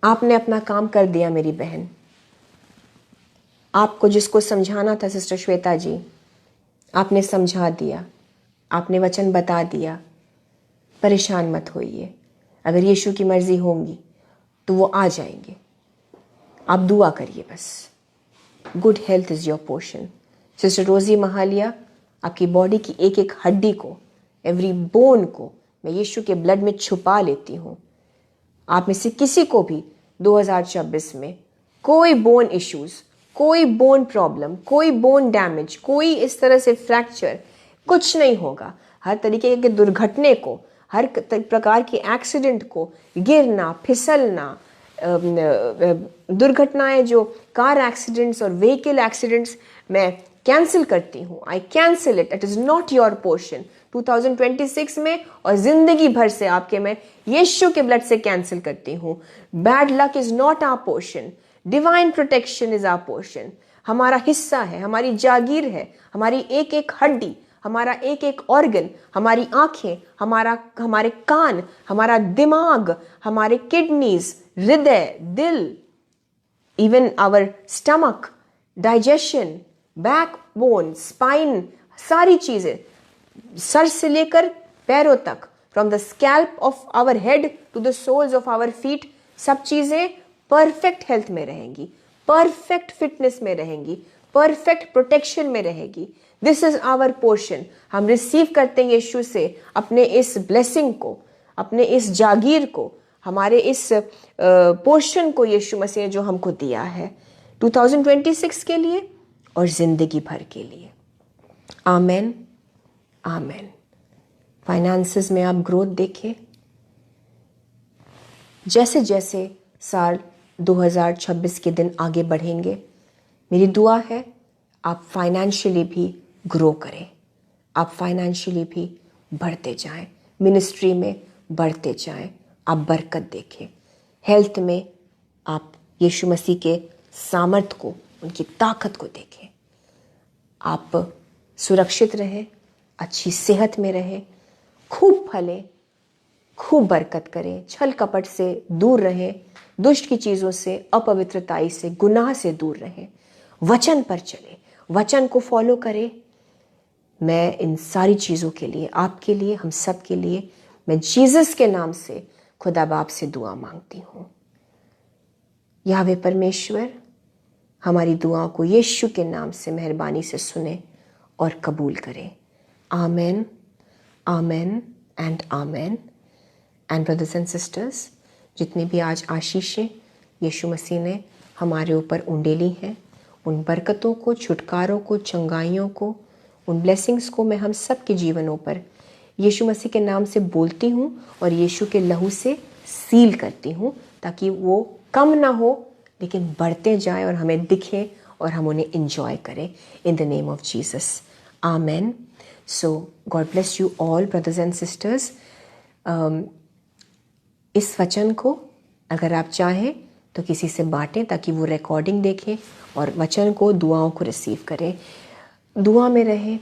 आपने अपना काम कर दिया मेरी बहन। आपको जिसको समझाना था सिस्टर श्वेता जी, आपने समझा दिया, आपने वचन बता दिया। परेशान मत होइए, अगर यीशु की मर्जी होगी तो वो आ जाएंगे। आप दुआ करिए बस। Good health is your portion. Sister रोजी महालिया, आपकी बॉडी की एक एक हड्डी को, एवरी बोन को मैं यीशु के ब्लड में छुपा लेती हूँ। आप में से किसी को भी 2024 में कोई बोन इश्यूज, कोई बोन प्रॉब्लम, कोई बोन डैमेज, कोई इस तरह से फ्रैक्चर कुछ नहीं होगा। हर तरीके के दुर्घटने को, हर प्रकार के एक्सीडेंट को, गिरना, फिसलना, दुर्घटनाएं जो कार एक्सीडेंट्स और व्हीकल एक्सीडेंट्स मैं कैंसिल करती हूँ। I cancel it, it is not your portion 2026 में और जिंदगी भर से आपके मैं यीशु के ब्लड से कैंसिल करती हूँ। Bad luck is not our portion, divine protection is our portion. हमारा हिस्सा है, हमारी जागीर है, हमारी एक एक हड्डी, हमारा एक एक ऑर्गन, हमारी आंखें, हमारे कान, हमारा दिमाग, हमारे किडनीज, हृदय, दिल, even our stomach, digestion, backbone, spine, सारी चीजें सर से लेकर पैरों तक, from the scalp of our head to the soles of our feet, सब चीजें परफेक्ट हेल्थ में रहेंगी, परफेक्ट फिटनेस में रहेंगी, परफेक्ट प्रोटेक्शन में रहेगी। This is our portion. हम रिसीव करते हैं यीशु से अपने इस ब्लेसिंग को, अपने इस जागीर को, हमारे इस पोर्शन को यीशु मसीह ने जो हमको दिया है 2026 के लिए और जिंदगी भर के लिए। आमेन, आमेन। फाइनेंसेस में आप ग्रोथ देखें। जैसे जैसे साल 2026 के दिन आगे बढ़ेंगे, मेरी दुआ है आप फाइनेंशियली भी ग्रो करें, आप फाइनेंशियली भी बढ़ते जाएं, मिनिस्ट्री में बढ़ते जाएं, आप बरकत देखें। हेल्थ में आप यीशु मसीह के सामर्थ को, उनकी ताकत को देखें। आप सुरक्षित रहें, अच्छी सेहत में रहें, खूब फलें, खूब बरकत करें, छल कपट से दूर रहें, दुष्ट की चीज़ों से, अपवित्रताई से, गुनाह से दूर रहें, वचन पर चलें, वचन को फॉलो करें। मैं इन सारी चीज़ों के लिए, आपके लिए, हम सब के लिए, मैं जीसस के नाम से खुदा बाप से दुआ मांगती हूँ। यहोवा परमेश्वर हमारी दुआओं को यीशु के नाम से मेहरबानी से सुने और कबूल करे। Amen, amen and amen. And brothers and sisters, जितनी भी आज आशीषें यीशु मसीह ने हमारे ऊपर उंडेली हैं, उन बरकतों को, छुटकारों को, चंगाइयों को, उन ब्लेसिंग्स को मैं हम सब के जीवनों पर यीशु मसीह के नाम से बोलती हूँ और यीशु के लहू से सील करती हूँ, ताकि वो कम ना हो लेकिन बढ़ते जाएं और हमें दिखें और हम उन्हें इंजॉय करें। इन the name of Jesus, amen. So God bless you all brothers and sisters. इस वचन को अगर आप चाहें तो किसी से बांटें ताकि वो रिकॉर्डिंग देखें और वचन को, दुआओं को रिसीव करें। दुआ में रहें,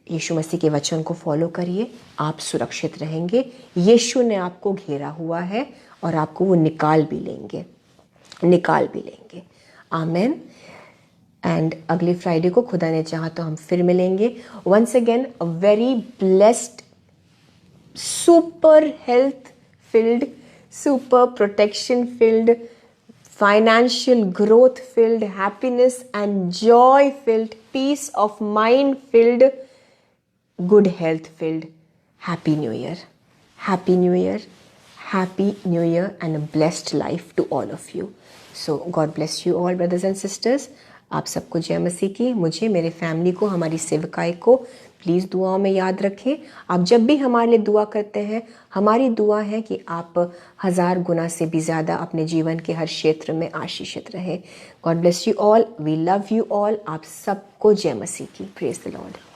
यीशु मसीह के वचन को फॉलो करिए, आप सुरक्षित रहेंगे। यीशु ने आपको घेरा हुआ है और आपको वो निकाल भी लेंगे। आमेन। एंड अगले फ्राइडे को खुदा ने चाहा तो हम फिर मिलेंगे। Once again a very blessed, super health filled, super protection filled, financial growth filled, happiness and joy filled, peace of mind filled, good health filled. Happy New Year. Happy New Year. Happy New Year and a blessed life to all of you. So God bless you all brothers and sisters. आप सबको जय मसीह की। मुझे, मेरे family को, हमारी सेवकाई को प्लीज़ दुआओं में याद रखें। आप जब भी हमारे लिए दुआ करते हैं, हमारी दुआ है कि आप 1000 गुना से भी ज़्यादा अपने जीवन के हर क्षेत्र में आशीषित रहें। God bless you all, we love you all. आप सबको जय मसीह की। Praise the Lord.